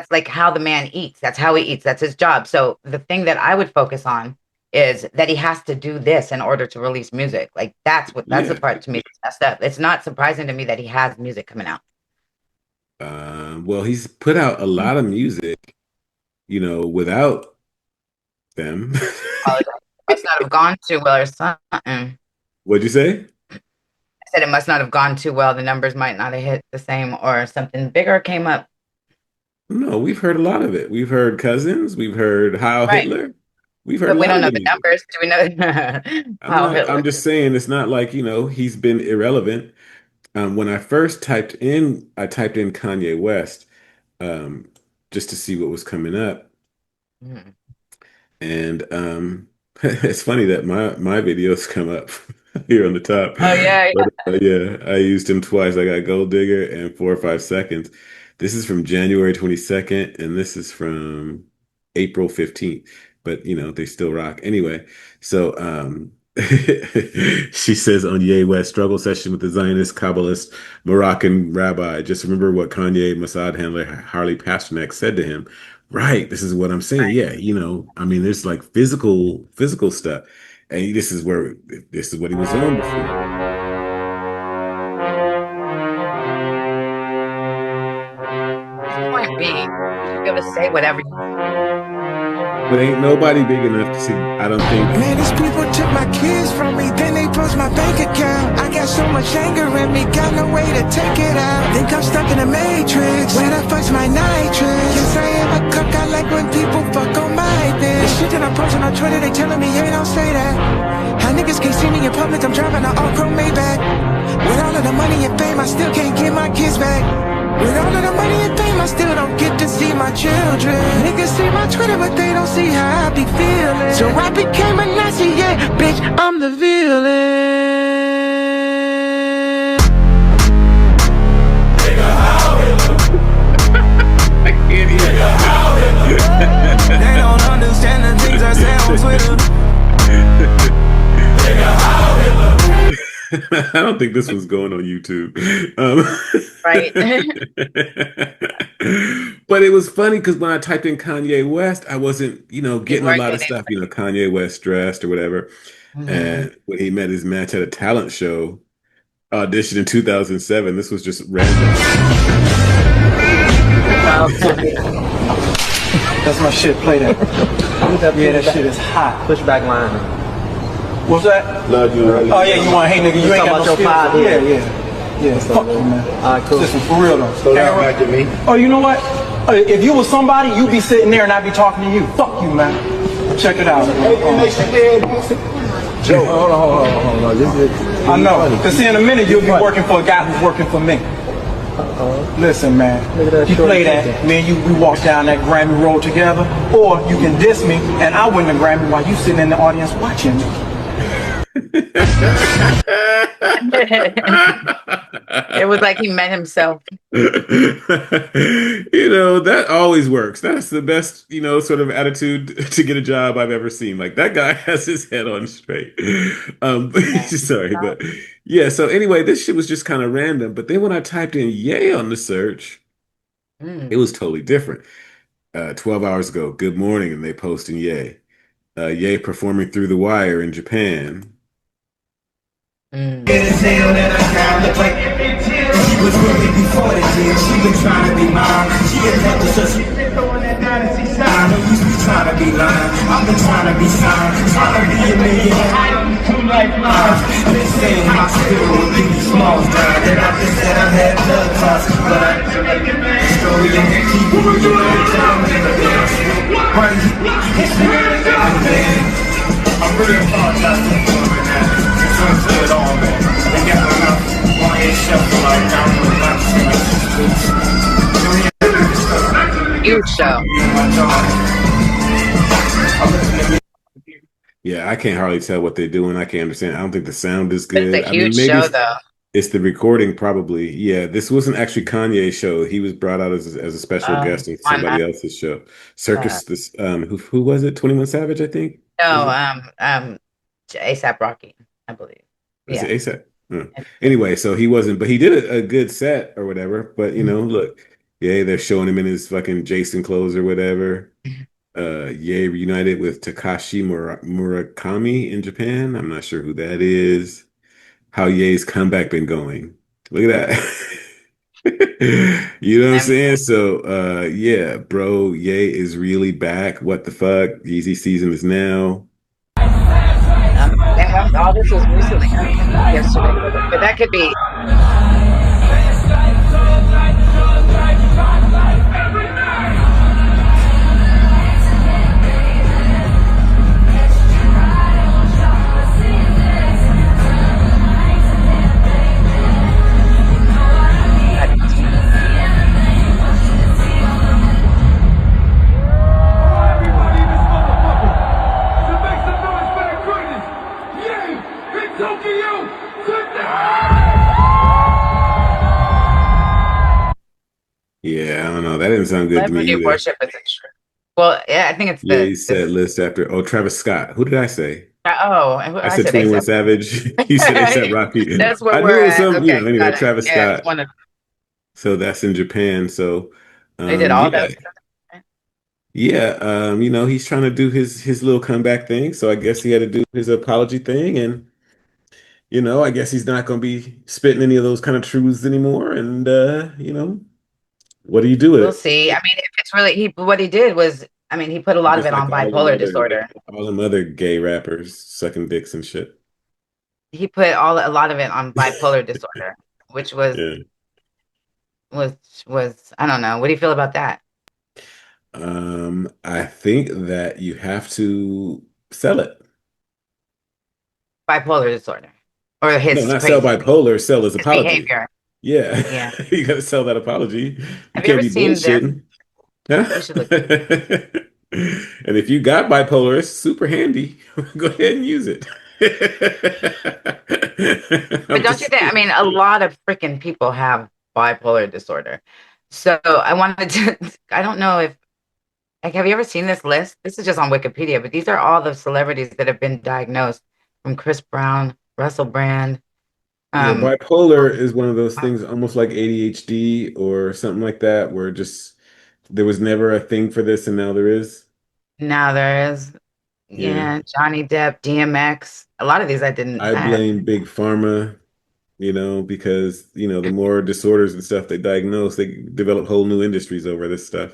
like how the man eats. That's how he eats. That's his job. So the thing that I would focus on is that he has to do this in order to release music. Like, that's the part to me that's messed up. It's not surprising to me that he has music coming out. Well, he's put out a lot of music, without them. It must not have gone too well or something. What'd you say? I said it must not have gone too well. The numbers might not have hit the same, or something bigger came up. No, we've heard a lot of it. We've heard Cousins. We've heard Heil Hitler. We've heard. But we don't know the numbers. Do we know Heil Hitler? I'm just saying it's not like, he's been irrelevant. When I first typed in Kanye West, just to see what was coming up. Mm. And it's funny that my videos come up here on the top. Oh, yeah. But, yeah, I used him twice. I got Gold Digger and 4 or 5 seconds. This is from January 22nd, and this is from April 15th. But, they still rock. Anyway, so she says on Ye West struggle session with the Zionist Kabbalist Moroccan rabbi, just remember what Kanye Mossad handler Harley Pasternak said to him. Right, this is what I'm saying. Yeah, there's like physical stuff, and this is what he was on before. Point being, you're gonna say whatever. But ain't nobody big enough to see. I don't think. Man, these people took my kids from me, then they froze my bank account. I got so much anger in me, got no way to take it out. Think I'm stuck in the matrix, where the fuck's my nitrous? Yes, I am a cook, I like when people fuck on my thing. The shit that I'm posting on Twitter, they telling me, hey, don't say that. How niggas can't see me in public, I'm driving an all-chrome Maybach. With all of the money and fame, I still can't get my kids back. With all of the money and fame, I still don't get to see my children. Niggas see my Twitter, but they don't see how I be feeling. So I became a Nazi, yeah, bitch, I'm the villain. Nigga, I can't hear They don't understand the things I say on Twitter. I don't think this was going on YouTube. Right. But it was funny because when I typed in Kanye West, I wasn't, getting a lot of stuff, Kanye West dressed or whatever. Mm-hmm. And when he met his match at a talent show, auditioned in 2007, this was just random. That's my shit, play that. Yeah, that shit is hot. Pushback line. What's that? Love you. Oh yeah, you want to hate nigga? You ain't got no skills. Yeah. Fuck you, man. Alright, cool. Listen, for real though. So down back at me. Oh, you know what? If you was somebody, you'd be sitting there and I'd be talking to you. Fuck you, man. Check it out. Joe, hold on. This is. I know. Cause see, in a minute you'll be working for a guy who's working for me. Listen, man. You play that, man. We walk down that Grammy road together, or you can diss me and I win the Grammy while you sitting in the audience watching me. It was like he met himself. That always works. That's the best, sort of attitude to get a job I've ever seen. Like, that guy has his head on straight. Sorry, but yeah. So anyway, this shit was just kind of random. But then when I typed in "yay" on the search, it was totally different. 12 hours ago, good morning, and they posting "yay." Ye performing Through the Wire in Japan. She was with me before the year. She been trying to be mine. She is up to such a I know you be trying to be lying. I've been trying to be signed. Trying to be a millionaire. I don't need 2 lifelines. They say my spirit will give me small time. And I just said I had blood clots. But I story and the key. You know the time in the dance. I'm really apologizing for it now. To it all, man. They got enough on your shelf for like down the Huge show. Yeah, I can't hardly tell what they're doing. I can't understand. I don't think the sound is good. It's a huge show, though. It's the recording, probably. Yeah, this wasn't actually Kanye's show. He was brought out as a special guest on On somebody else's show. uh, Circus. This who was it? 21 Savage, I think. Was no, it? ASAP Rocky, I believe. Was it Yeah. ASAP? Anyway, so he wasn't, but he did a good set or whatever. But look, yeah, they're showing him in his fucking Jason clothes or whatever. Ye reunited with Takashi Murakami in Japan. I'm not sure who that is. How Ye's comeback been going? Look at that. You know what I'm Um, saying? So yeah, bro, Ye is really back. What the fuck? Yeezy season is now. and all this was recently, yesterday, but that could be. Yeah, I don't know. That didn't sound good to me Celebrity either. worship is extreme. Well, yeah, I think it's Ye's set this. list after Travis Scott. Who did I say? Oh, I I said said 21 ASAP. Savage. You said ASAP Rocky. That's where I knew we're it was at. some, Okay, anyway, got it. Travis Yeah, it's Scott. one of So that's in Japan. So they did all yeah. those. Yeah, he's trying to do his little comeback thing. So I guess he had to do his apology thing, and I guess he's not going to be spitting any of those kind of truths anymore. And what do you do with We'll it? see. I mean, if it's really what he did was, I mean, he put a lot of Just it like on bipolar disorder. all them other gay rappers sucking dicks and shit. He put a lot of it on bipolar disorder, which Yeah. was I don't know. What do you feel about that? I think that you have to sell it. Bipolar disorder or No, his not sell crazy bipolar, sell his his apology. behavior. Yeah. Yeah. You got to sell that apology. You Have you can't ever be seen the? bullshitting. Huh? You should look. And if you got bipolar, it's super handy. Go ahead and use it. But I'm don't you just think? I saying. mean, a lot of freaking people have bipolar disorder. So I wanted to. I don't know if like, have you ever seen this list? This is just on Wikipedia, but these are all the celebrities that have been diagnosed, from Chris Brown, Russell Brand. Yeah, Um, bipolar is one of those things almost like ADHD or something like that, where just there was never a thing for this and now there is. now there is, Yeah. yeah, Johnny Depp, DMX. A lot of these I didn't. I blame Big Pharma, because, the more disorders and stuff they diagnose, they develop whole new industries over this stuff.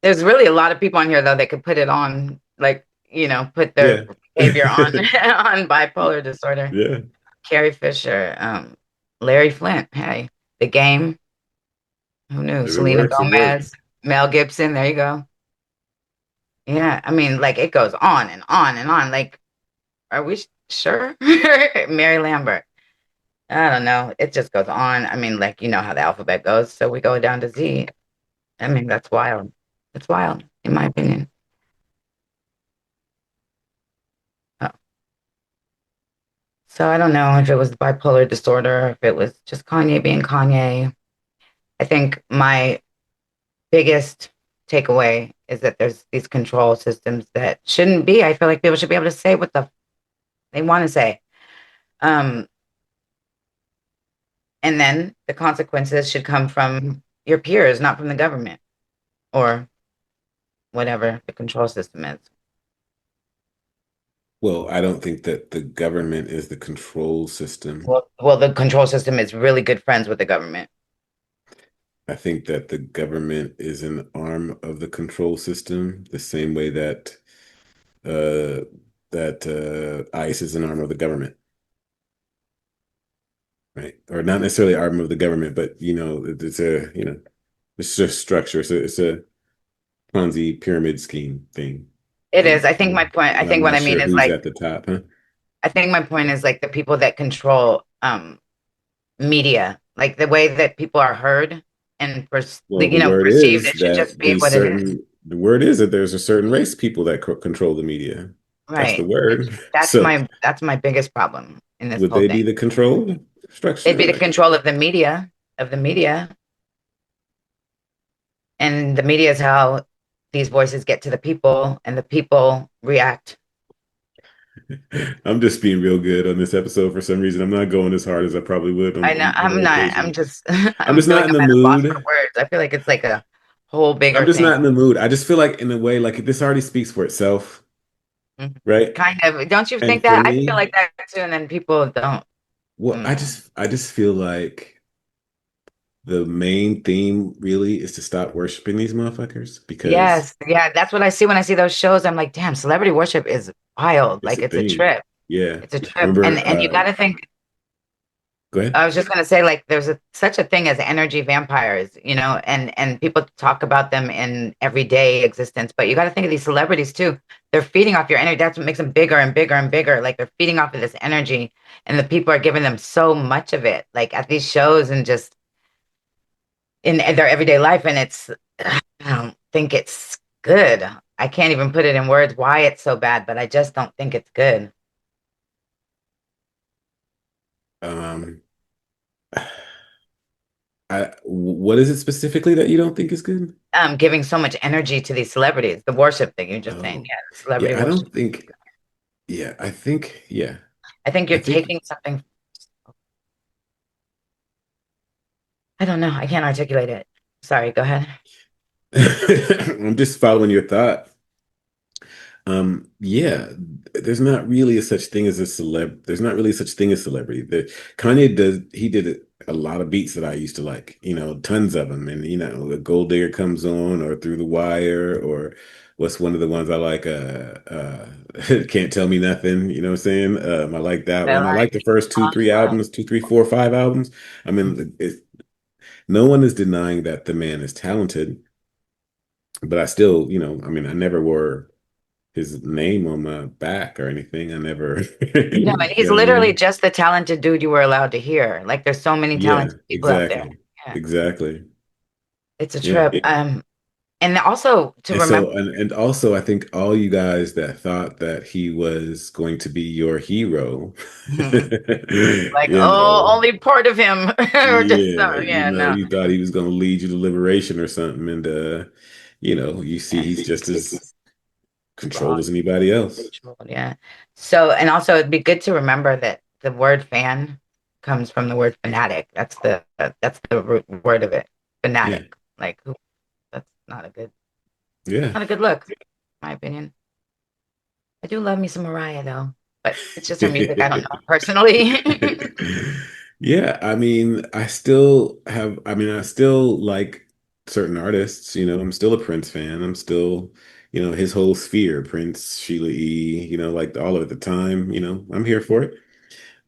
There's really a lot of people on here though that could put it on, like put their Yeah. behavior on on bipolar disorder. Yeah. Carrie Fisher, Larry Flint. Hey, The Game. Who knew? If it Selena works, it works. Gomez, Mel Gibson. There you go. Yeah, I mean, like it goes on and on and on. Like, are we sure? Mary Lambert. I don't know. It just goes on. I mean, like, you know how the alphabet goes. So we go down to Z. I mean, that's wild. It's wild, in my opinion. Oh. So I don't know if it was bipolar disorder, if it was just Kanye being Kanye. I think my biggest takeaway is that there's these control systems that shouldn't be. I feel like people should be able to say what they want to say. Um, and then the consequences should come from your peers, not from the government or whatever the control system is. Well, I don't think that the government is the control system. Well, the control system is really good friends with the government. I think that the government is an arm of the control system, the same way that uh, ICE is an arm of the government, right? Or not necessarily arm of the government, but it's a structure. It's a Ponzi pyramid scheme thing. It is. I think my point. I But I'm think what not I mean sure is who's like at the top, huh? I think my point is like the people that control media, like the way that people are heard and Well, the word perceived. is It should that just be what it is. the word is that there's a certain race of people that control the media. That's the Right. word. That's So my biggest problem in this would whole they thing. be the control? Structure. It'd be the control of the media, and the media is how these voices get to the people, and the people react. I'm just being real good on this episode for some reason. I'm not going as hard as I probably would I know on I'm other not. I'm occasions. just. I'm I just feel not like in I'm the at a loss mood. for words. I feel like it's like a whole I'm bigger just thing. not in the mood. I just feel like in a way, like this already speaks for itself, right? Kind of. Don't you And think for that? I feel me, like that too, and then people don't. well, I just feel like the main theme really is to stop worshiping these motherfuckers because Yes, yeah, that's what I see when I see those shows. I'm like, damn, celebrity worship is wild. it's Like a it's a thing. trip. Yeah. It's a trip. Remember, And you got to think, go ahead. I was just gonna say, like, there's such a thing as energy vampires, and people talk about them in everyday existence, but you got to think of these celebrities too. They're feeding off your energy. That's what makes them bigger and bigger and bigger. Like they're feeding off of this energy, and the people are giving them so much of it, like at these shows and just in their everyday life. And I don't think it's good. I can't even put it in words why it's so bad, but I just don't think it's good. Um, what is it specifically that you don't think is good? Giving so much energy to these celebrities, the worship thing you're just saying. Oh, Yeah, celebrity yeah, I worship. don't think, yeah, yeah, I think I you're think, taking something. I don't know. I can't articulate it. Sorry, go ahead. I'm just following your thought. Yeah, there's not really a such thing as a there's not really such thing as celebrity. Kanye he did a lot of beats that I used to like, tons of them. And a Gold Digger comes on or Through the Wire or what's one of the ones I like, Can't Tell Me Nothing, you know what I'm saying? I like that But one. I like, like the first two, three albums, two, three, four, five albums. I mean, no one is denying that the man is talented, but I still, I mean, I never wore his name on my back or anything. I never, no, and you he's know what I literally mean? just the talented dude you were allowed to hear. Like, there's so many Yeah, talented people out there. exactly. Yeah, Exactly. it's a Yeah. trip. And also to And remember, so, and also, I think all you guys that thought that he was going to be your hero, like, you oh, know, only part of him, or just yeah, yeah, no. you thought he was going to lead you to liberation or something. And, you see he's just as controlled as anybody else. Yeah. So, and also it'd be good to remember that the word fan comes from the word fanatic. That's the root word of it. Yeah. Fanatic. Like who that's Yeah. not a good look, in my opinion. I do love me some Mariah though, but it's just her music. I don't know personally. Yeah, I mean, I still like certain artists, I'm still a Prince fan. I'm still, his whole sphere, Prince, Sheila E., like all of it at the time, I'm here for it.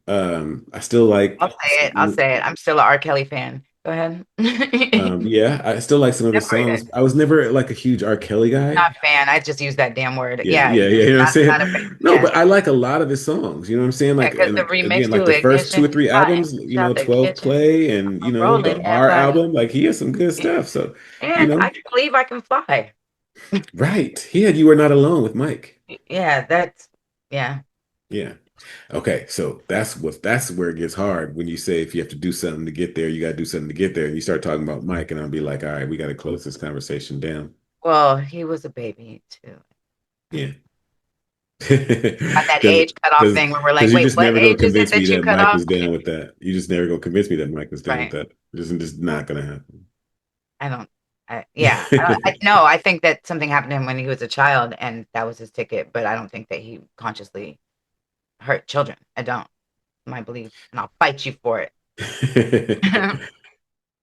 I still I'll like, say it. I'll say it. I'm still a R. Kelly fan. Go ahead. yeah, I still like some of his songs. Separated. I was never like a huge R. Kelly guy. Not fan. I just use that damn word. Yeah, Yeah. yeah, yeah. You know what I'm saying? Not a fan. No, Yeah. but I like a lot of his songs. You know what I'm saying? Yeah, Like, because and the like remix again, like to the first two or Ignition, three hot albums, out the 12 kitchen, Play and the rolling that R body. album, like he has some good stuff. So, And I can believe I can fly. right. He had You Are Not Alone with Mike. Yeah, yeah. Yeah. Okay, so that's where it gets hard when you say if you have to do something to get there, you got to do something to get there. And you start talking about Mike, and I'll be like, all right, we got to close this conversation down. Well, he was a baby too. Yeah. Got that Because age cutoff thing where we're like, because you're wait, just what never gonna age is it convince me that you that cut Mike off? was down with that. You just never gonna convince me that Mike was down with Right. that. It's just not gonna happen. I don't. Yeah. No, I think that something happened to him when he was a child, and that was his ticket. But I don't think that he consciously hurt children. I don't. My belief, and I'll fight you for it.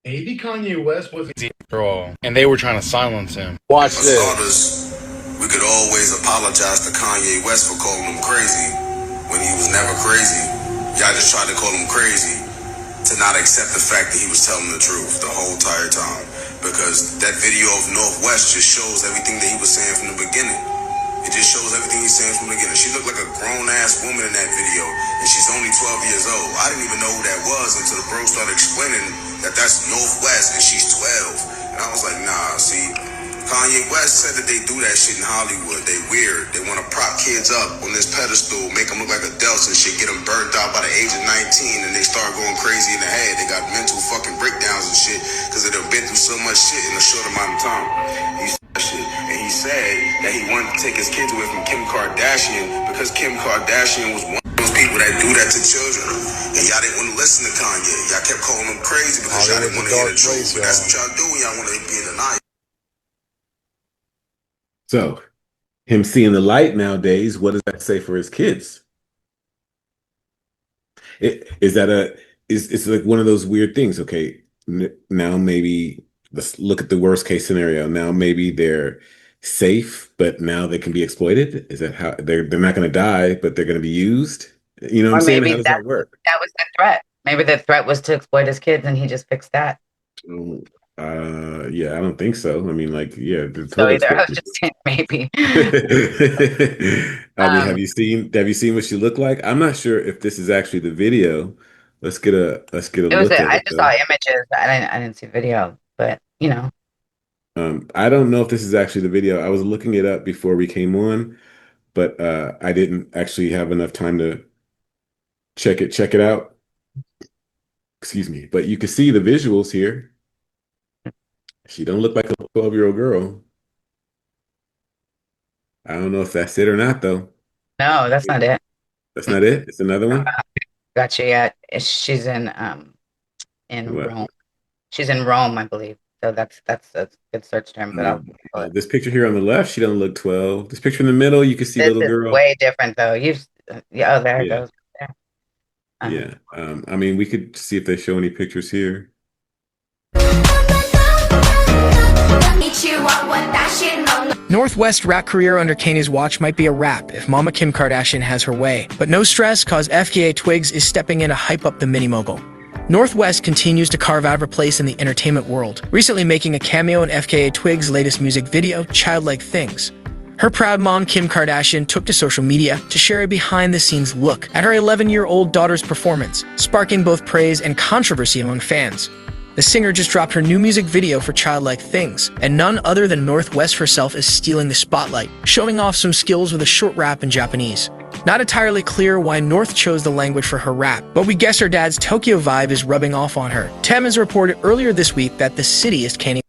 Maybe Kanye West was after all, and they were trying to silence him. Watch this. We could always apologize to Kanye West for calling him crazy when he was never crazy. Y'all just tried to call him crazy to not accept the fact that he was telling the truth the whole entire time. Because that video of Northwest just shows everything that he was saying from the beginning. It just shows everything he's saying from the beginning. She looked like a grown-ass woman in that video, and she's only 12 years old. I didn't even know who that was until the bro started explaining that that's Northwest, and she's 12. And I was like, nah, see, Kanye West said that they do that shit in Hollywood. They weird. They want to prop kids up on this pedestal, make them look like adults and shit, get them burnt out by the age of 19, and they start going crazy in the head. They got mental fucking breakdowns and shit because they've been through so much shit in a short amount of time. He said that he wanted to take his kids away from Kim Kardashian because Kim Kardashian was one of those people that do that to children. And y'all didn't want to listen to Kanye. Y'all kept calling him crazy because y'all didn't want to hear the truth. But that's what y'all do when y'all want to be in denial. So, him seeing the light nowadays, what does that say for his kids? Is that it's like one of those weird things? Okay, now maybe let's look at the worst case scenario. Now maybe they're safe, but now they can be exploited. Is that how they're not going to die, but they're going to be used? You know what I'm saying? maybe How does that work? that was the threat. Maybe the threat was to exploit his kids, and he just fixed that. Yeah, I don't think so. I mean, like, yeah, the So total either I was exploitation. just saying maybe. I mean, have you seen what she looked like? I'm not sure if this is actually the video. Let's get a It was. look at I it just saw though. images. I didn't see video, but you know. I don't know if this is actually the video. I was looking it up before we came on, but I didn't actually have enough time to check it out. Excuse me. But you can see the visuals here. She don't look like a 12-year-old girl. I don't know if that's it or not though. No, that's not it. That's not it. It's another one. Gotcha. Yeah, she's in What? Rome. She's in Rome, I believe. So that's a good search term. But This picture here on the left, she don't look 12. This picture in the middle, you can see this little is girl. way different though. Yeah. Oh, there it Yeah, goes. There. yeah. I mean, we could see if they show any pictures here. North West rap career under Kanye's watch might be a wrap if Mama Kim Kardashian has her way. But no stress, cause FKA Twigs is stepping in to hype up the mini mogul. North West continues to carve out her place in the entertainment world, recently making a cameo in FKA Twigs' latest music video, Childlike Things. Her proud mom, Kim Kardashian, took to social media to share a behind-the-scenes look at her 11-year-old daughter's performance, sparking both praise and controversy among fans. The singer just dropped her new music video for Childlike Things, and none other than North West herself is stealing the spotlight, showing off some skills with a short rap in Japanese. Not entirely clear why North chose the language for her rap, but we guess her dad's Tokyo vibe is rubbing off on her. Tem has reported earlier this week that the city is Kanye's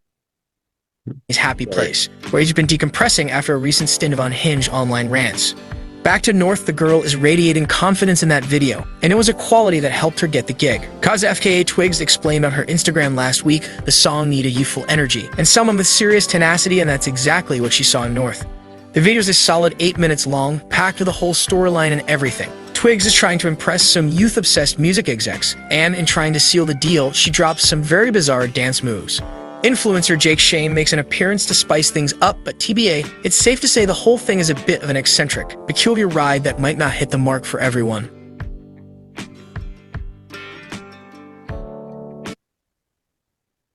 happy place, where he's been decompressing after a recent stint of unhinged online rants. Back to North, the girl is radiating confidence in that video, and it was a quality that helped her get the gig. Cause FKA Twigs explained on her Instagram last week the song needed youthful energy, and someone with serious tenacity, and that's exactly what she saw in North. The video is a solid 8 minutes long, packed with a whole storyline and everything. Twigs is trying to impress some youth-obsessed music execs, and in trying to seal the deal, she drops some very bizarre dance moves. Influencer Jake Shane makes an appearance to spice things up, but TBA, it's safe to say the whole thing is a bit of an eccentric, peculiar ride that might not hit the mark for everyone.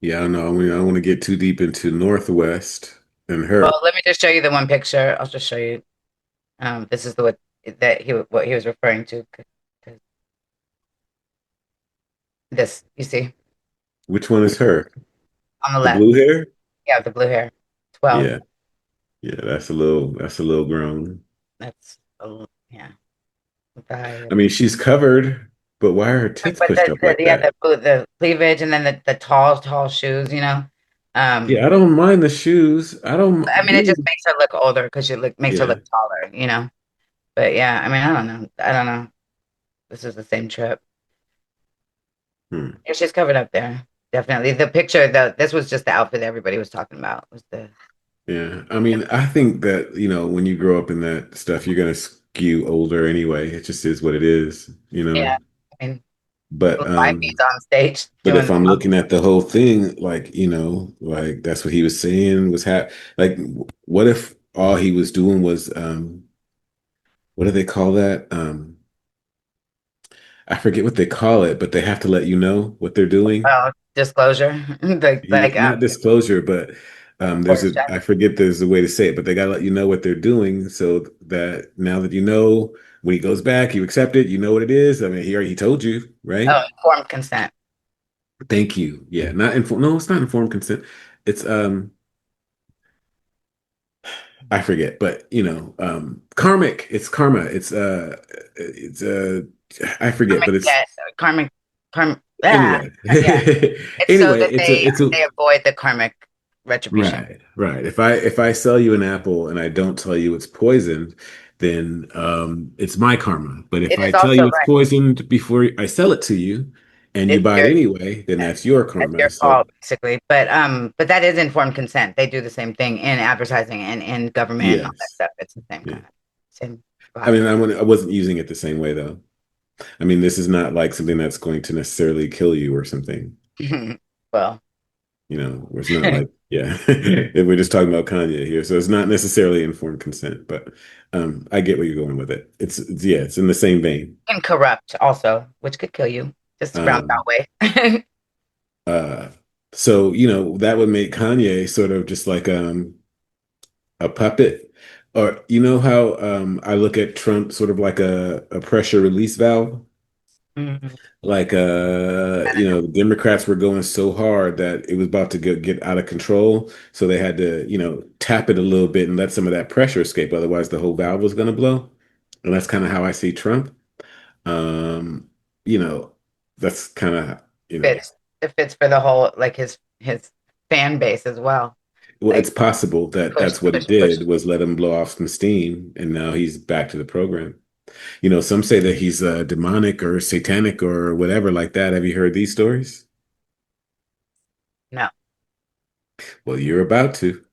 Yeah, I don't know. I mean, I don't want to get too deep into Northwest and her. Well, let me just show you the one picture. I'll just show you. This is what he was referring to. This, you see, Which one is her? on the The left. blue hair? Yeah, the blue hair. 12. Yeah, yeah. That's a little grown. That's yeah. I mean, she's covered, but why are her tits But pushed up like that? the cleavage and then the tall shoes, you know. Yeah, I don't mind the shoes. I don't. I mean, it just makes her look older because makes her Yeah. look taller, you know. But yeah, I mean, I don't know. I don't know. This is the same trip. Hmm. Yeah, she's covered up there. Definitely. The picture, this was just the outfit that everybody was talking about. Was the Yeah. I mean, I think that, when you grow up in that stuff, you're gonna skew older anyway. It just is what it is, yeah. I mean, But Wifey's on stage but doing if I'm looking at the whole thing, like, like that's what he was saying was like, what if all he was doing was what do they call that? I forget what they call it, but they have to let you know what they're doing. disclosure, Not disclosure, but I forget there's a way to say it, but they gotta let you know what they're doing so that now that you know, when he goes back, you accept it, you know what it is. I mean, he told you, right? informed consent. Thank you. Yeah, not informed. No, it's not informed consent. It's I forget, but karmic. It's karma. It's I forget, but Karmic it's debt, karmic, anyway. yeah. It's so Anyway, that it's a they avoid the karmic retribution. right, right. If I sell you an apple and I don't tell you it's poisoned, then it's my karma. But if It I is tell also you it's right. poisoned before I sell it to you and you It's buy it your anyway, then that's your that's karma. your So fault, basically. But that is informed consent. They do the same thing in advertising and in government and all that yes. stuff. It's the same Yeah. kind of same I mean, vibe. I wasn't using it the same way though. I mean, this is not like something that's going to necessarily kill you or something. Well, Where it's not like, yeah, if we're just talking about Kanye here. So it's not necessarily informed consent, but I get where you're going with it. Yeah, it's in the same vein. and corrupt also, which could kill you, just a roundabout Um, way. uh, so, that would make Kanye sort of just like a puppet. Or how I look at Trump sort of like a pressure release valve? Mhm. Like the Democrats were going so hard that it was about to get out of control, so they had to tap it a little bit and let some of that pressure escape, otherwise the whole valve was going to blow. And that's kind of how I see Trump. um you know that's kind of Fits it fits for the whole like his fan base as well. well, Like it's possible that push, that's what push, it push. did, was let him blow off some steam, and now he's back to the program. Some say that he's demonic or satanic or whatever like that. Have you heard these stories? No. Well, you're about to.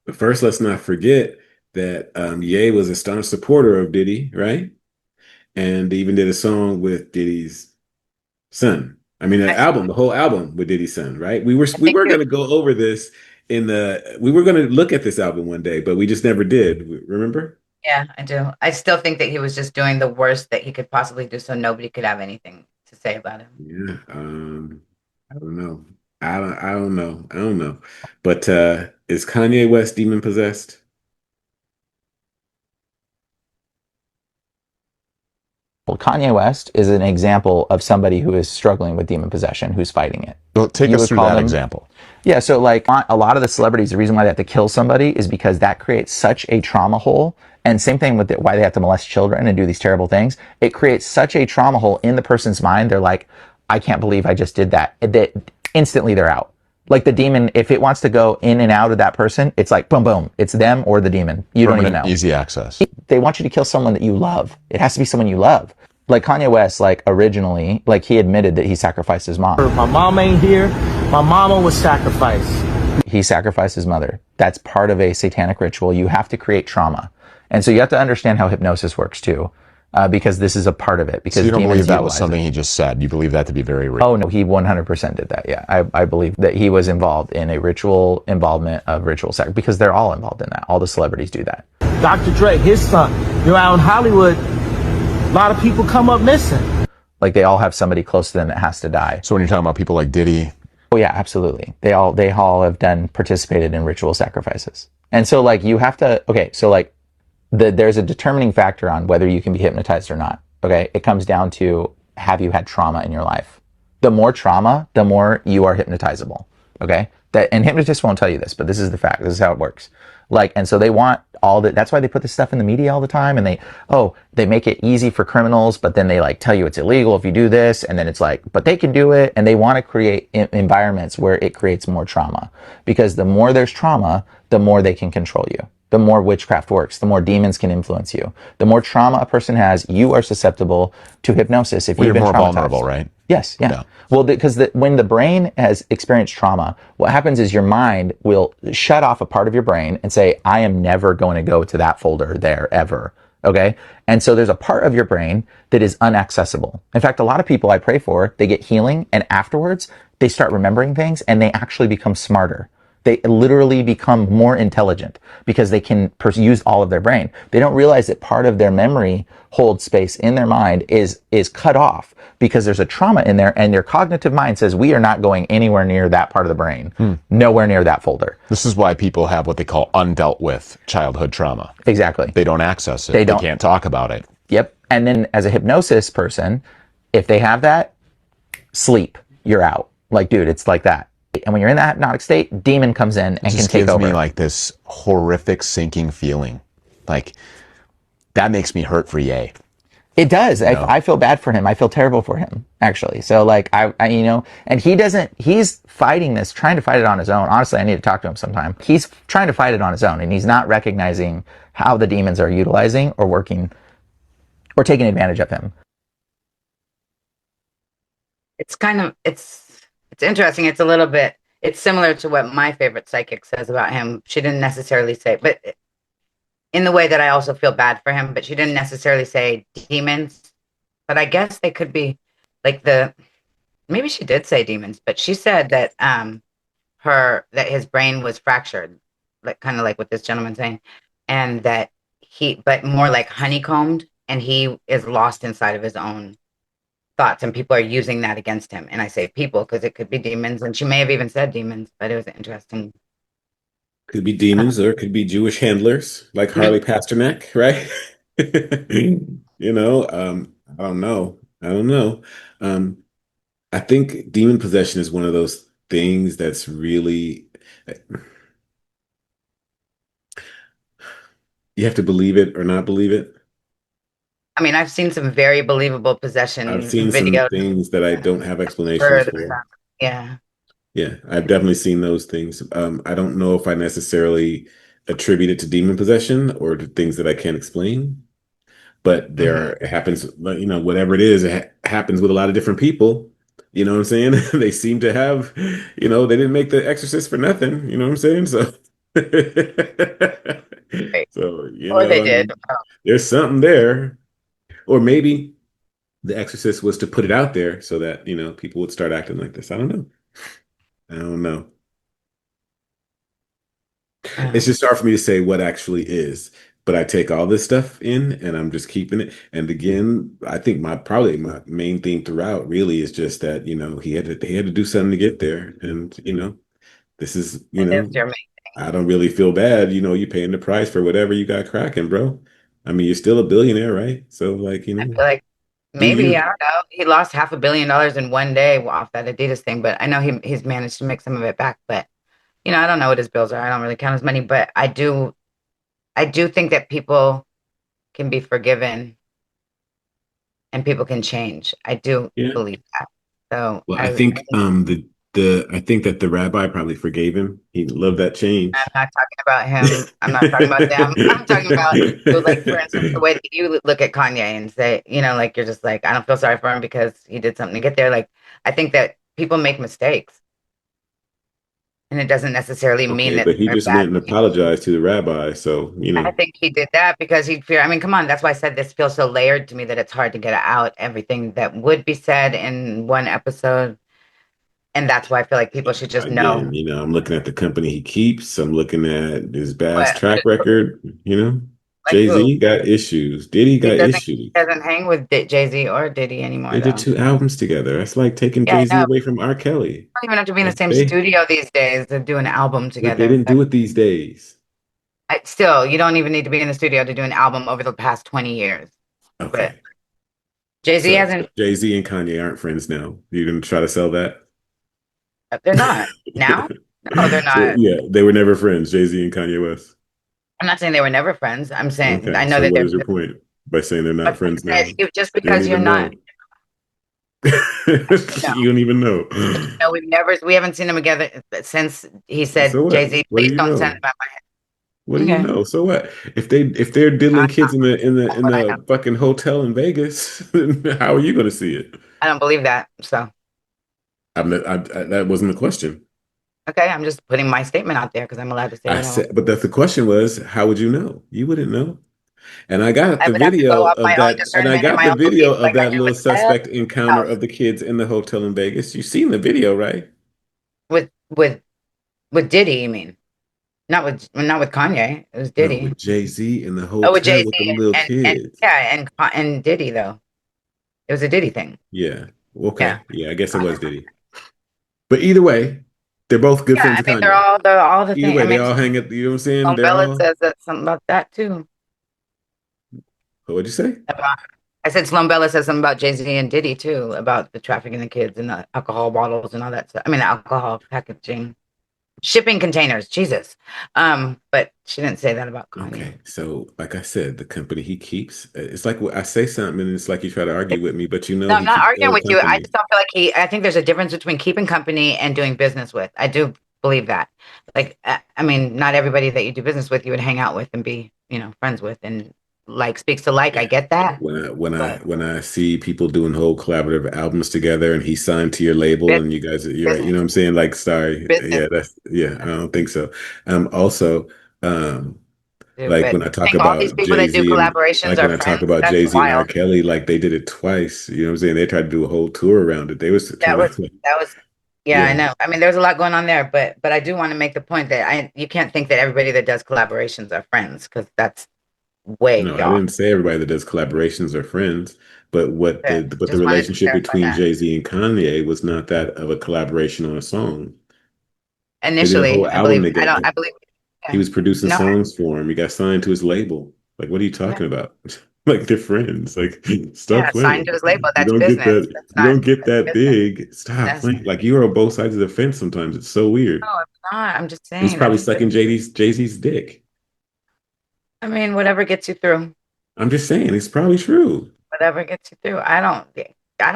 But first, let's not forget that Ye was a staunch supporter of Diddy, right? And they even did a song with Diddy's son. I mean, I, the whole album with Diddy's son, right? I We think were you going to go over this we were going to look at this album one day, but we just never did. Remember? yeah, I do. I still think that he was just doing the worst that he could possibly do so nobody could have anything to say about him. Yeah. I don't know. I don't know. I don't know. But is Kanye West demon possessed? Well, Kanye West is an example of somebody who is struggling with demon possession, who's fighting it. Well, take You us would through call that them- example. Yeah, so like a lot of the celebrities, the reason why they have to kill somebody is because that creates such a trauma hole. And same thing with why they have to molest children and do these terrible things. It creates such a trauma hole in the person's mind. They're like, I can't believe I just did that. That instantly they're out. Like the demon, if it wants to go in and out of that person, it's like boom, boom. It's them or the demon. You don't even know. Easy access. They want you to kill someone that you love. It has to be someone you love. Like Kanye West, like originally, like he admitted that he sacrificed his mom. My mom ain't here. My mama was sacrificed. He sacrificed his mother. That's part of a satanic ritual. You have to create trauma. And so you have to understand how hypnosis works too, because this is a part of it. Because So you don't demons believe that was utilize something it. he just said. You believe that to be very real. Oh no, he 100% did that. Yeah, I believe that he was involved in a ritual involvement of ritual sex because they're all involved in that. All the celebrities do that. Dr. Dre, his son. Out in Hollywood, a lot of people come up missing. Like they all have somebody close to them that has to die. So when you're talking about people like Diddy. Oh yeah, absolutely. They all have participated in ritual sacrifices. And so like you have to, okay, so like there's a determining factor on whether you can be hypnotized or not. Okay. It comes down to, have you had trauma in your life? The more trauma, the more you are hypnotizable. Okay. And hypnotists won't tell you this, but this is the fact. This is how it works. Like, and so they want that's why they put this stuff in the media all the time. And they make it easy for criminals, but then they like tell you it's illegal if you do this. And then it's like, but they can do it. And they want to create environments where it creates more trauma, because the more there's trauma, the more they can control you. The more witchcraft works, the more demons can influence you. The more trauma a person has, you are susceptible to hypnosis if you've been You're more traumatized. vulnerable, right? Yes, yeah. Well, because when the brain has experienced trauma, what happens is your mind will shut off a part of your brain and say, I am never going to go to that folder there ever. Okay? And so there's a part of your brain that is unaccessible. In fact, a lot of people I pray for, they get healing, and afterwards they start remembering things and they actually become smarter. They literally become more intelligent because they can use all of their brain. They don't realize that part of their memory hold space in their mind is cut off because there's a trauma in there, and their cognitive mind says, we are not going anywhere near that part of the brain, nowhere near that folder. This is why people have what they call undealt with childhood trauma. Exactly. They don't access it. They don't. Can't talk about it. Yep. And then as a hypnosis person, if they have that, sleep, you're out. Like, dude, it's like that. And when you're in that hypnotic state, demon comes in and can take over. It gives me like this horrific sinking feeling. Like, that makes me hurt for Ye. It does. I feel bad for him. I feel terrible for him, actually. So like, I and he's fighting this, trying to fight it on his own. Honestly, I need to talk to him sometime. He's trying to fight it on his own, and he's not recognizing how the demons are utilizing or working or taking advantage of him. It's interesting. It's a little bit, it's similar to what my favorite psychic says about him. She didn't necessarily say, but in the way that I also feel bad for him, but she didn't necessarily say demons, but I guess they could be like maybe she did say demons, but she said that that his brain was fractured, like kind of like what this gentleman's saying, and that but more like honeycombed, and he is lost inside of his own thoughts, and people are using that against him. And I say people because it could be demons, and she may have even said demons, but it was interesting. Could be demons, or it could be Jewish handlers like Harley Pasternak, right? I don't know. I think demon possession is one of those things that's really, you have to believe it or not believe it. I mean, I've seen some very believable possession I've seen videos. some things that I don't have explanations for. Yeah. Yeah, I've definitely seen those things. I don't know if I necessarily attribute it to demon possession or to things that I can't explain, but it happens, whatever it is, it happens with a lot of different people. You know what I'm saying? They seem to have, they didn't make The Exorcist for nothing. You know what I'm saying? So, Or they did. There's something there. Or maybe The Exorcist was to put it out there so that, people would start acting like this. I don't know. It's just hard for me to say what actually is, but I take all this stuff in and I'm just keeping it. And again, I think probably my main theme throughout really is just that, they had to do something to get there. And, this is, I don't really feel bad. You're paying the price for whatever you got cracking, bro. I mean, you're still a billionaire, right? So like, I feel like maybe, I don't know, he lost $500 million in one day off that Adidas thing, but I know he's managed to make some of it back. But I don't know what his bills are. I don't really count his money, but I do think that people can be forgiven and people can change. I do believe that. So I think I think that the rabbi probably forgave him. He loved that change. I'm not talking about him. I'm not talking about them. I'm talking about, like, for instance, the way that you look at Kanye and say, like, you're just like, I don't feel sorry for him because he did something to get there. Like, I think that people make mistakes. And it doesn't necessarily mean that. But he just went and apologized to the rabbi. So, I think he did that because he'd fear. I mean, come on. That's why I said this feels so layered to me that it's hard to get out everything that would be said in one episode. And that's why I feel like people should just know. I'm looking at the company he keeps. I'm looking at his past track record. Jay-Z got issues. Diddy got issues. He doesn't hang with Jay-Z or Diddy anymore. They did 2 albums together. That's like taking Jay-Z away from R. Kelly. You don't even have to be in the same studio these days to do an album together. They didn't do it these days. Still, you don't even need to be in the studio to do an album over the past 20 years. Okay. But Jay-Z hasn't. Jay-Z and Kanye aren't friends now. You didn't try to sell that? They're not. Now? No, they're not. So, they were never friends, Jay-Z and Kanye West. I'm not saying they were never friends. I'm saying I know so that what is your point by saying they're not friends now? Just because you're not. You don't even know. No, we haven't seen them together since he said, Jay-Z, please don't send them out my head. What do you know? So what? If they're diddling kids in the fucking hotel in Vegas, how are you going to see it? I don't believe that. So that wasn't the question. Okay, I'm just putting my statement out there because I'm allowed to say. But the question was, how would you know? You wouldn't know. And I got the video of that. And I got the video of that little suspect encounter of the kids in the hotel in Vegas. You've seen the video, right? With With Diddy, you mean? Not with Kanye. It was No, Diddy. with Jay-Z in the Oh, with hotel Jay with them Z little and kids. yeah, and Diddy though. It was a Diddy thing. Yeah. Yeah. Okay. Yeah, I guess it was Diddy. But either way, they're both good Yeah, friends I of mean they're Kanye. all the Either thing. way, I they mean, all hang at, you know what I'm saying? They're Bella all, says that something about that too. what'd you say? I said Sloan Bella says something about Jay Z and Diddy too, about the trafficking the kids and the alcohol bottles and all that stuff. I mean, the alcohol packaging, shipping containers. Jesus, but she didn't say that about Kanye. Okay. So, like I said, the company he keeps, it's like I say something and it's like you try to argue with me, but you know No, I'm he not keeps arguing old with you. I company. just don't feel like I think there's a difference between keeping company and doing business with. I do believe that. Like, I mean, not everybody that you do business with, you would hang out with and be, friends with, and like speaks to like. I Yeah. get that, When I but when I see people doing whole collaborative albums together and he signed to your label and you guys you're right, you know business, what I'm saying? Like, sorry, business, I don't think so. Also, um, dude. like But when I I talk think all these about people that do Jay-Z and collaborations like are when I talk friends. about That's Jay-Z and R. wild. Kelly, like they did it twice. You know what I'm saying? They tried to do a whole tour around it. They was That trying was to, that was yeah, I yeah. know. I mean, there's a lot going on there, but I do want to make the point that you can't think that everybody that does collaborations are friends because that's No, way I off. didn't say everybody that does collaborations are friends, but Yeah, the just wanted to relationship clarify between that. Jay-Z and Kanye was not that of a collaboration on a song. They did a Initially, whole I album believe I don't together. I believe He yeah. was producing No, songs for him. He got signed to his label. Like, what are you yeah, talking about? Like they're friends. Like, stop yeah, signed playing. to his label. You That's don't get business. that. That's You not don't get that's that business. big. Stop That's playing. Like you're on both sides of the fence sometimes. It's so weird. no, I'm not. I'm just He's saying probably that's sucking Jay-Z's dick. I mean, whatever gets you through. I'm just saying, it's probably true. Whatever gets you through. I don't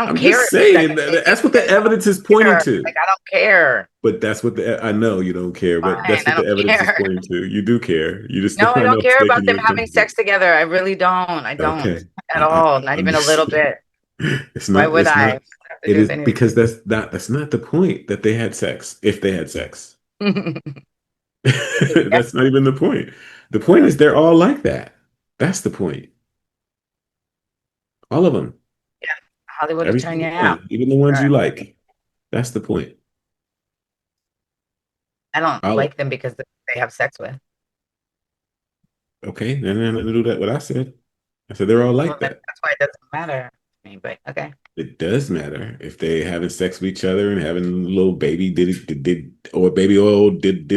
I'm care just if he's saying sucking that's what the dick. evidence is pointing to. Like I don't care. But that's what I know you don't care, but Fine, that's I what the don't evidence is care. pointing to. You do care. You just No, don't I know don't it's care about making them you having uncomfortable. sex together. I really don't. I don't Okay. at all. Not I'm even a just little bit. it's Why not would it's I not have to it do with is anything? because that's not the point that they had sex. If they had sex. That's not even the point. The point is they're all like that. That's the point. All of them. Yeah, Hollywood will Every turn you single out. one, even the ones you Sure. like. That's the point. I don't All like them because they have sex with. okay, then nothing to do that what I said. I said they're all Well, like then that. that's why it doesn't matter to me. But okay. It does matter if they having sex with each other and having little baby did or baby oil did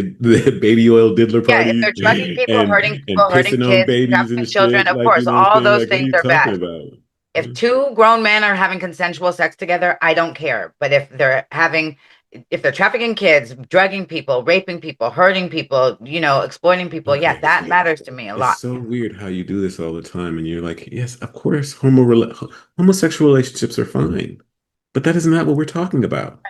baby oil diddler Yeah, if parties they're drugging people, and hurting pissing on kids, babies and trafficking children, shit. of Like, you course, know what I'm all saying? those Like, what are things you are talking bad. about? If two grown men are having consensual sex together, I don't care. But if they're trafficking kids, drugging people, raping people, hurting people, exploiting people, yeah, Okay, that matters to me a it's lot. so weird how you do this all the time, and you're like, yes, of course, homosexual relationships are fine, but that is not what we're talking about,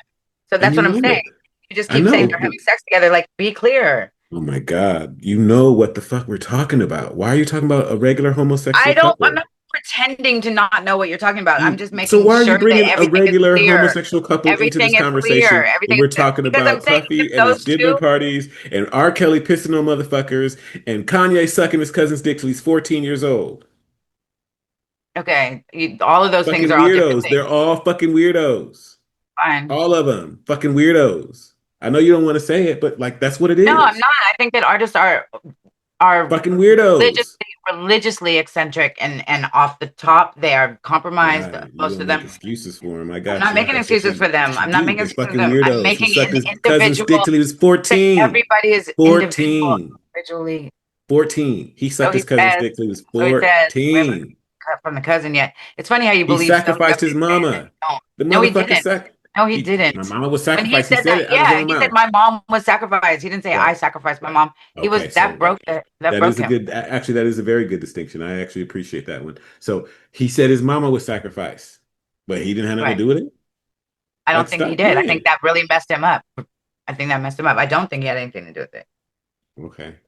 So and that's you what I'm know saying. it. You just I keep saying know, they're but having sex together. Like, be clear. oh my God, you know what the fuck we're talking about. Why are you talking about a regular homosexual I'm couple? not pretending to not know what you're talking about. I'm just So making why are you sure that bringing a everything is regular clear. homosexual couple into this Everything is clear. conversation when Everything we're is talking because I'm about saying if Puffy and his those diddler two, parties and R. Kelly pissing on motherfuckers and Kanye sucking his cousin's dick till he's 14 years old? okay, all of those things Fucking are all different weirdos. things. They're all fucking weirdos. Fine. All of them. Fucking weirdos. I know you don't want to say it, but like that's what it No, I'm is. not. I think that artists are Fucking weirdos. religiously eccentric and off the top. They are compromised. Right. You Most want of to make them. excuses for him. I I'm got not you. making That's what excuses for them. you I'm not do. making They're excuses for fucking them. I'm weirdos. He making sucked an his cousin's dick individual. till he was Saying 14. everybody is individual, 14. individually. 14. He So sucked he his cousin's says. dick till he was So he says. We haven't 14. cut from the cousin yet. It's funny how you He believe some stuff sacrificed and his say that mama. you don't. The No, he motherfucker didn't. sac No, he my didn't. mama was When he sacrificed. He said said that, it out of his yeah, own he said mouth. my mom was sacrificed. He didn't say I Right. sacrificed my mom. He was Okay, that so broke that that is broke a him. good, actually, that is a very good distinction. I actually appreciate that one. So he said his mama was sacrificed, but he didn't have nothing to Right. do with it. I Like, don't think he stop did. I think playing. that really messed him up. I think that messed him up. I don't think he had anything to do with it. Okay.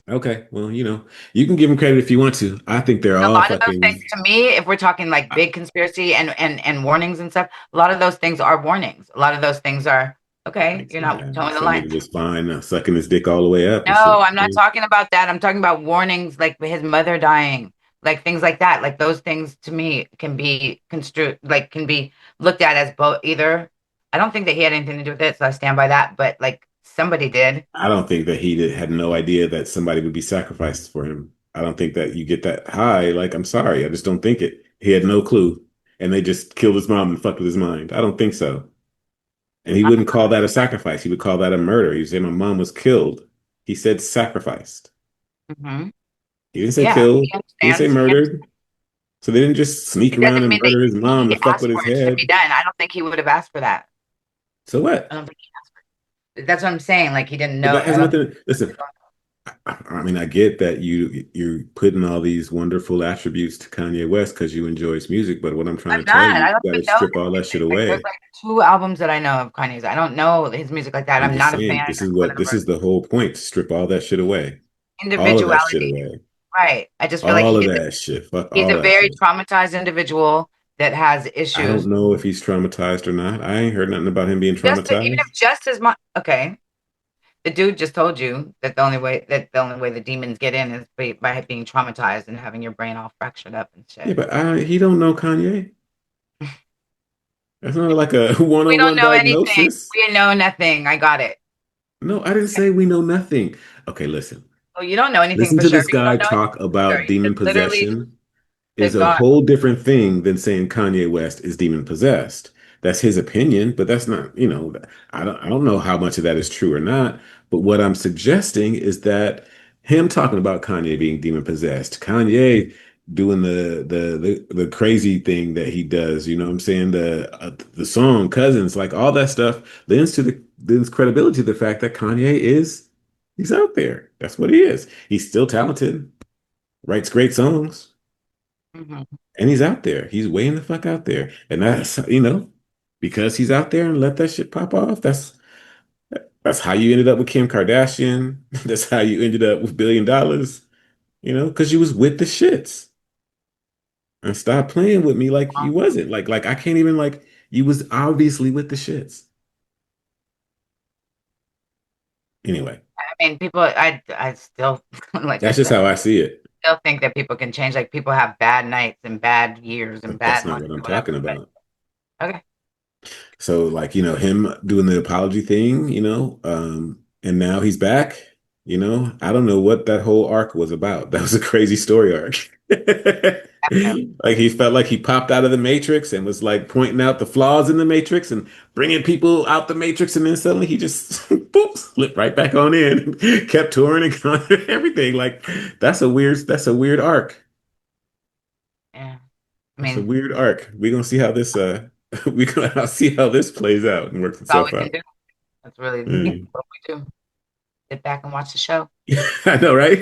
Okay. Well, you can give him credit if you want to. I think they're A all lot of those things, fucking. to me, if we're talking like big conspiracy and warnings and stuff, a lot of those things are warnings. A lot of those things are okay. You're not Yeah, towing the some line. nigga was fine, sucking his dick all the way up No, and shit. I'm not talking about that. I'm talking about warnings like his mother dying, like things like that. Like those things to me can be construed, like can be looked at as both either. I don't think that he had anything to do with it, so I stand by that. But like Somebody did. I don't think that had no idea that somebody would be sacrificed for him. I don't think that you get that high. Like, I'm sorry, I just don't think it. He had no clue, and they just killed his mom and fucked with his mind. I don't think so. And he wouldn't call that a sacrifice. He would call that a murder. He would say my mom was killed. He said sacrificed. Hmm. He didn't say Yeah, killed. he He didn't say understands. murdered. So they didn't just sneak It around doesn't and mean that murder his mom he to fuck asked with for his it to be head. done. I don't think he would have asked for that. So I what? don't think he asked for it. That's what I'm saying. Like he didn't But know. that has I don't think. nothing. Listen, I mean, I get that you're putting all these wonderful attributes to Kanye West because you enjoy his music, but what I'm trying I'm to tell not. you, I don't you got even to know strip his all that shit music. Like there's away. like two albums that I know of Kanye's. I don't know his music like that. I'm I'm just not a fan saying, or this whatever. is the whole point. Strip all that shit away. All of that shit Individuality, away. right? I just feel like All of that shit. Fuck he's all a that very shit. traumatized individual that has I don't issues. know if he's traumatized or not. I ain't heard nothing about him being Even if traumatized. just as much, okay. The dude just told you that the only way the demons get in is by being traumatized and having your brain all fractured up and Yeah, shit. but he don't know Kanye. That's not like a We don't one-on-one know anything. diagnosis. We know nothing. I got it. No, I didn't say we know nothing. Okay, listen. Oh, you don't know anything Listen for to sure. this You guy don't know anything talk for sure. about You demon just literally possession is said a God. whole different thing than saying Kanye West is demon possessed. That's his opinion, but that's not, I don't know how much of that is true or not. But what I'm suggesting is that him talking about Kanye being demon possessed, Kanye doing the crazy thing that he does, you know what I'm saying? The song Cousins, like all that stuff lends credibility to the fact that he's out there. That's what he is. He's still talented, writes great songs. Mhm. And he's out there. He's way in the fuck out there. And that's, because he's out there and let that shit pop off, that's how you ended up with Kim Kardashian. That's how you ended up with $1 billion, because you was with the shits. And stop playing with me like you wasn't. Like I can't even you was obviously with the shits. Anyway, I mean, people. I still like I that's just said. how I see it. Still think that people can change. Like people have bad nights and bad years and But that's bad not months what I'm or whatever. talking about. But okay, So him doing the apology thing, and now he's back, I don't know what that whole arc was about. That was a crazy story arc. Like he felt like he popped out of the Matrix and was like pointing out the flaws in the Matrix and bringing people out the Matrix, and then suddenly he just boop, slipped right back on in, kept touring and everything. Like that's a weird arc. yeah. I That's a mean, weird arc. We're gonna see how this we gonna see how this plays out and works that's all we itself can out. do. That's really Mm. what we do. Sit back and watch the show. I know, right?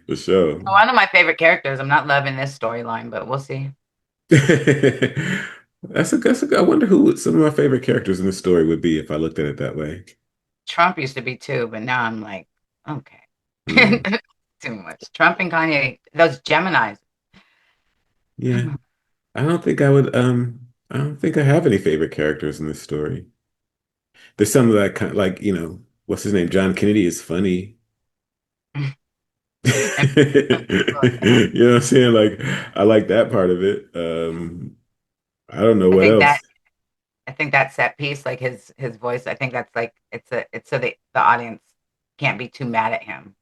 For sure. One of my favorite characters. I'm not loving this storyline, but we'll see. I wonder who some of my favorite characters in the story would be if I looked at it that way. Trump used to be too, but now I'm like, okay, Mm. too much. Trump and Kanye, those Geminis. Yeah. I don't think I don't think I have any favorite characters in this story. There's some of that kind like, what's his name? John Kennedy is funny. You know what I'm saying? Like I like that part of it. I don't know I what think that else. I think that set piece, like his voice, I think that's like it's so the audience can't be too mad at him,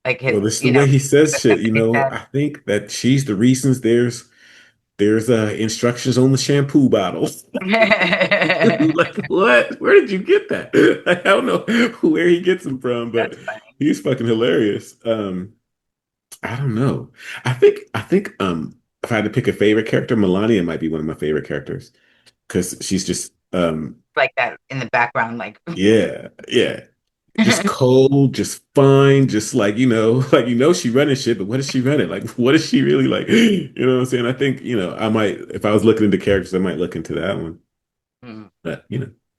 like Well, his, this is the way he says the shit, stuff that he said. I think that she's the reasons there's instructions on the shampoo bottles. Like what? Where did you get that? I don't know where he gets them from, but That's funny. he's fucking hilarious. I don't know. I think if I had to pick a favorite character, Melania might be one of my favorite characters because she's just Like that in the background, like yeah, yeah. Just cold, just fine, just like, she running shit, but what is she running? Like, what is she really like? You know what I'm saying? I think, I might, if I was looking into characters, I might look into that one. mm, But,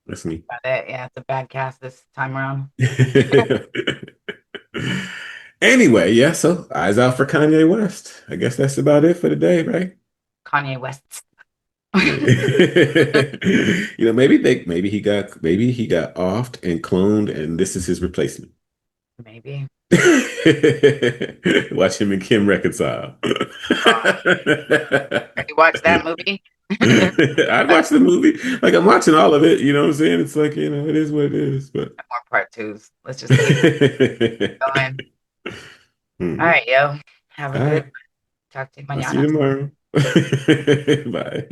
that's me. about it. Yeah, it's a bad cast this time around. Anyway, yeah, so eyes out for Kanye West. I guess that's about it for today, right? Kanye West. Maybe he got offed and cloned and this is his replacement. Maybe. Watch him and Kim reconcile. Have you watched that movie? I watched the movie. Like I'm watching all of it. You know what I'm saying? It's like, it is what it is. But More part twos. Let's just keep going. All right, yo. Have a All good right. talk to you I'll see you mañana. tomorrow. Bye.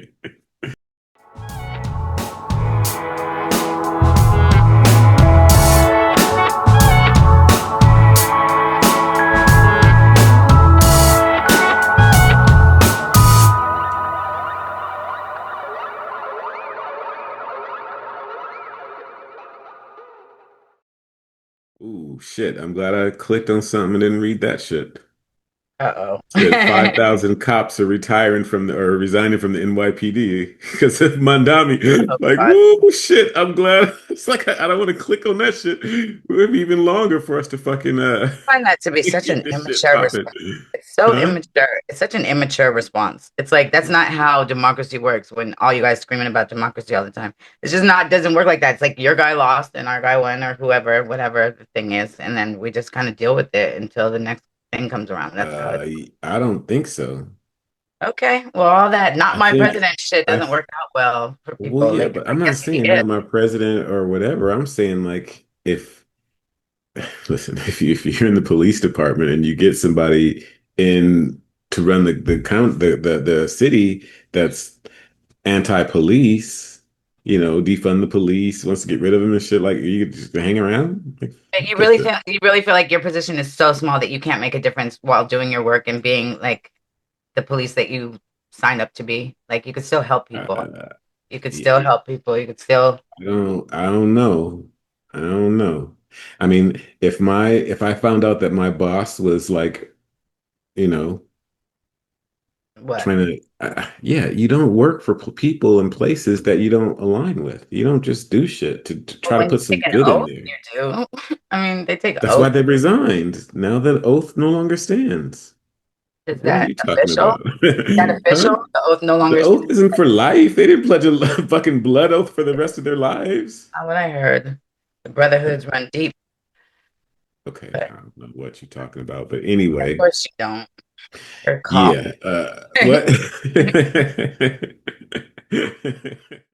Ooh, shit. I'm glad I clicked on something and didn't read that shit. Uh-oh. Said 5,000 cops are retiring or resigning from the NYPD because of Mandami. Oh, Like, God. whoa, shit. I'm glad. It's like, I don't want to click on that shit. It would be even longer for us to fucking I find that to be such an get this shit immature popping. response. It's so Huh? immature. It's such an immature response. It's like that's not how democracy works when all you guys screaming about democracy all the time. It's just not doesn't work like that. It's like your guy lost and our guy won or whoever, whatever the thing is, and then we just kind of deal with it until the next thing comes around. That's how it I don't think so. Okay. Well, all that not I my think president shit I doesn't work out well for Well, people. yeah, Like but I I'm not guess he saying did. not my president or whatever. I'm saying like if listen, if you're in the police department and you get somebody in to run the city that's anti-police, defund the police, wants to get rid of them and shit, like you could just hang around. Like, You that really shit. feel like your position is so small that you can't make a difference while doing your work and being like the police that you signed up to be. Like you could still help people. You could still Yeah, help people. You could still I don't know. I don't know. I mean, if I found out that my boss was like, you know, what? trying to yeah, you don't work for people and places that you don't align with. You don't just do shit to But try to when you put some take an good in oath, there. you do. I mean, they take That's why oath. they resigned. Now that oath no longer stands. Is What are that you talking official? about? Is that Huh? official? The oath no The longer stands. oath isn't for life. They didn't pledge a fucking blood oath for the rest of their lives. Not what I heard. The brotherhoods run deep, Okay, but I don't know what you're talking about, but of anyway, course you don't. You're calm. yeah. What?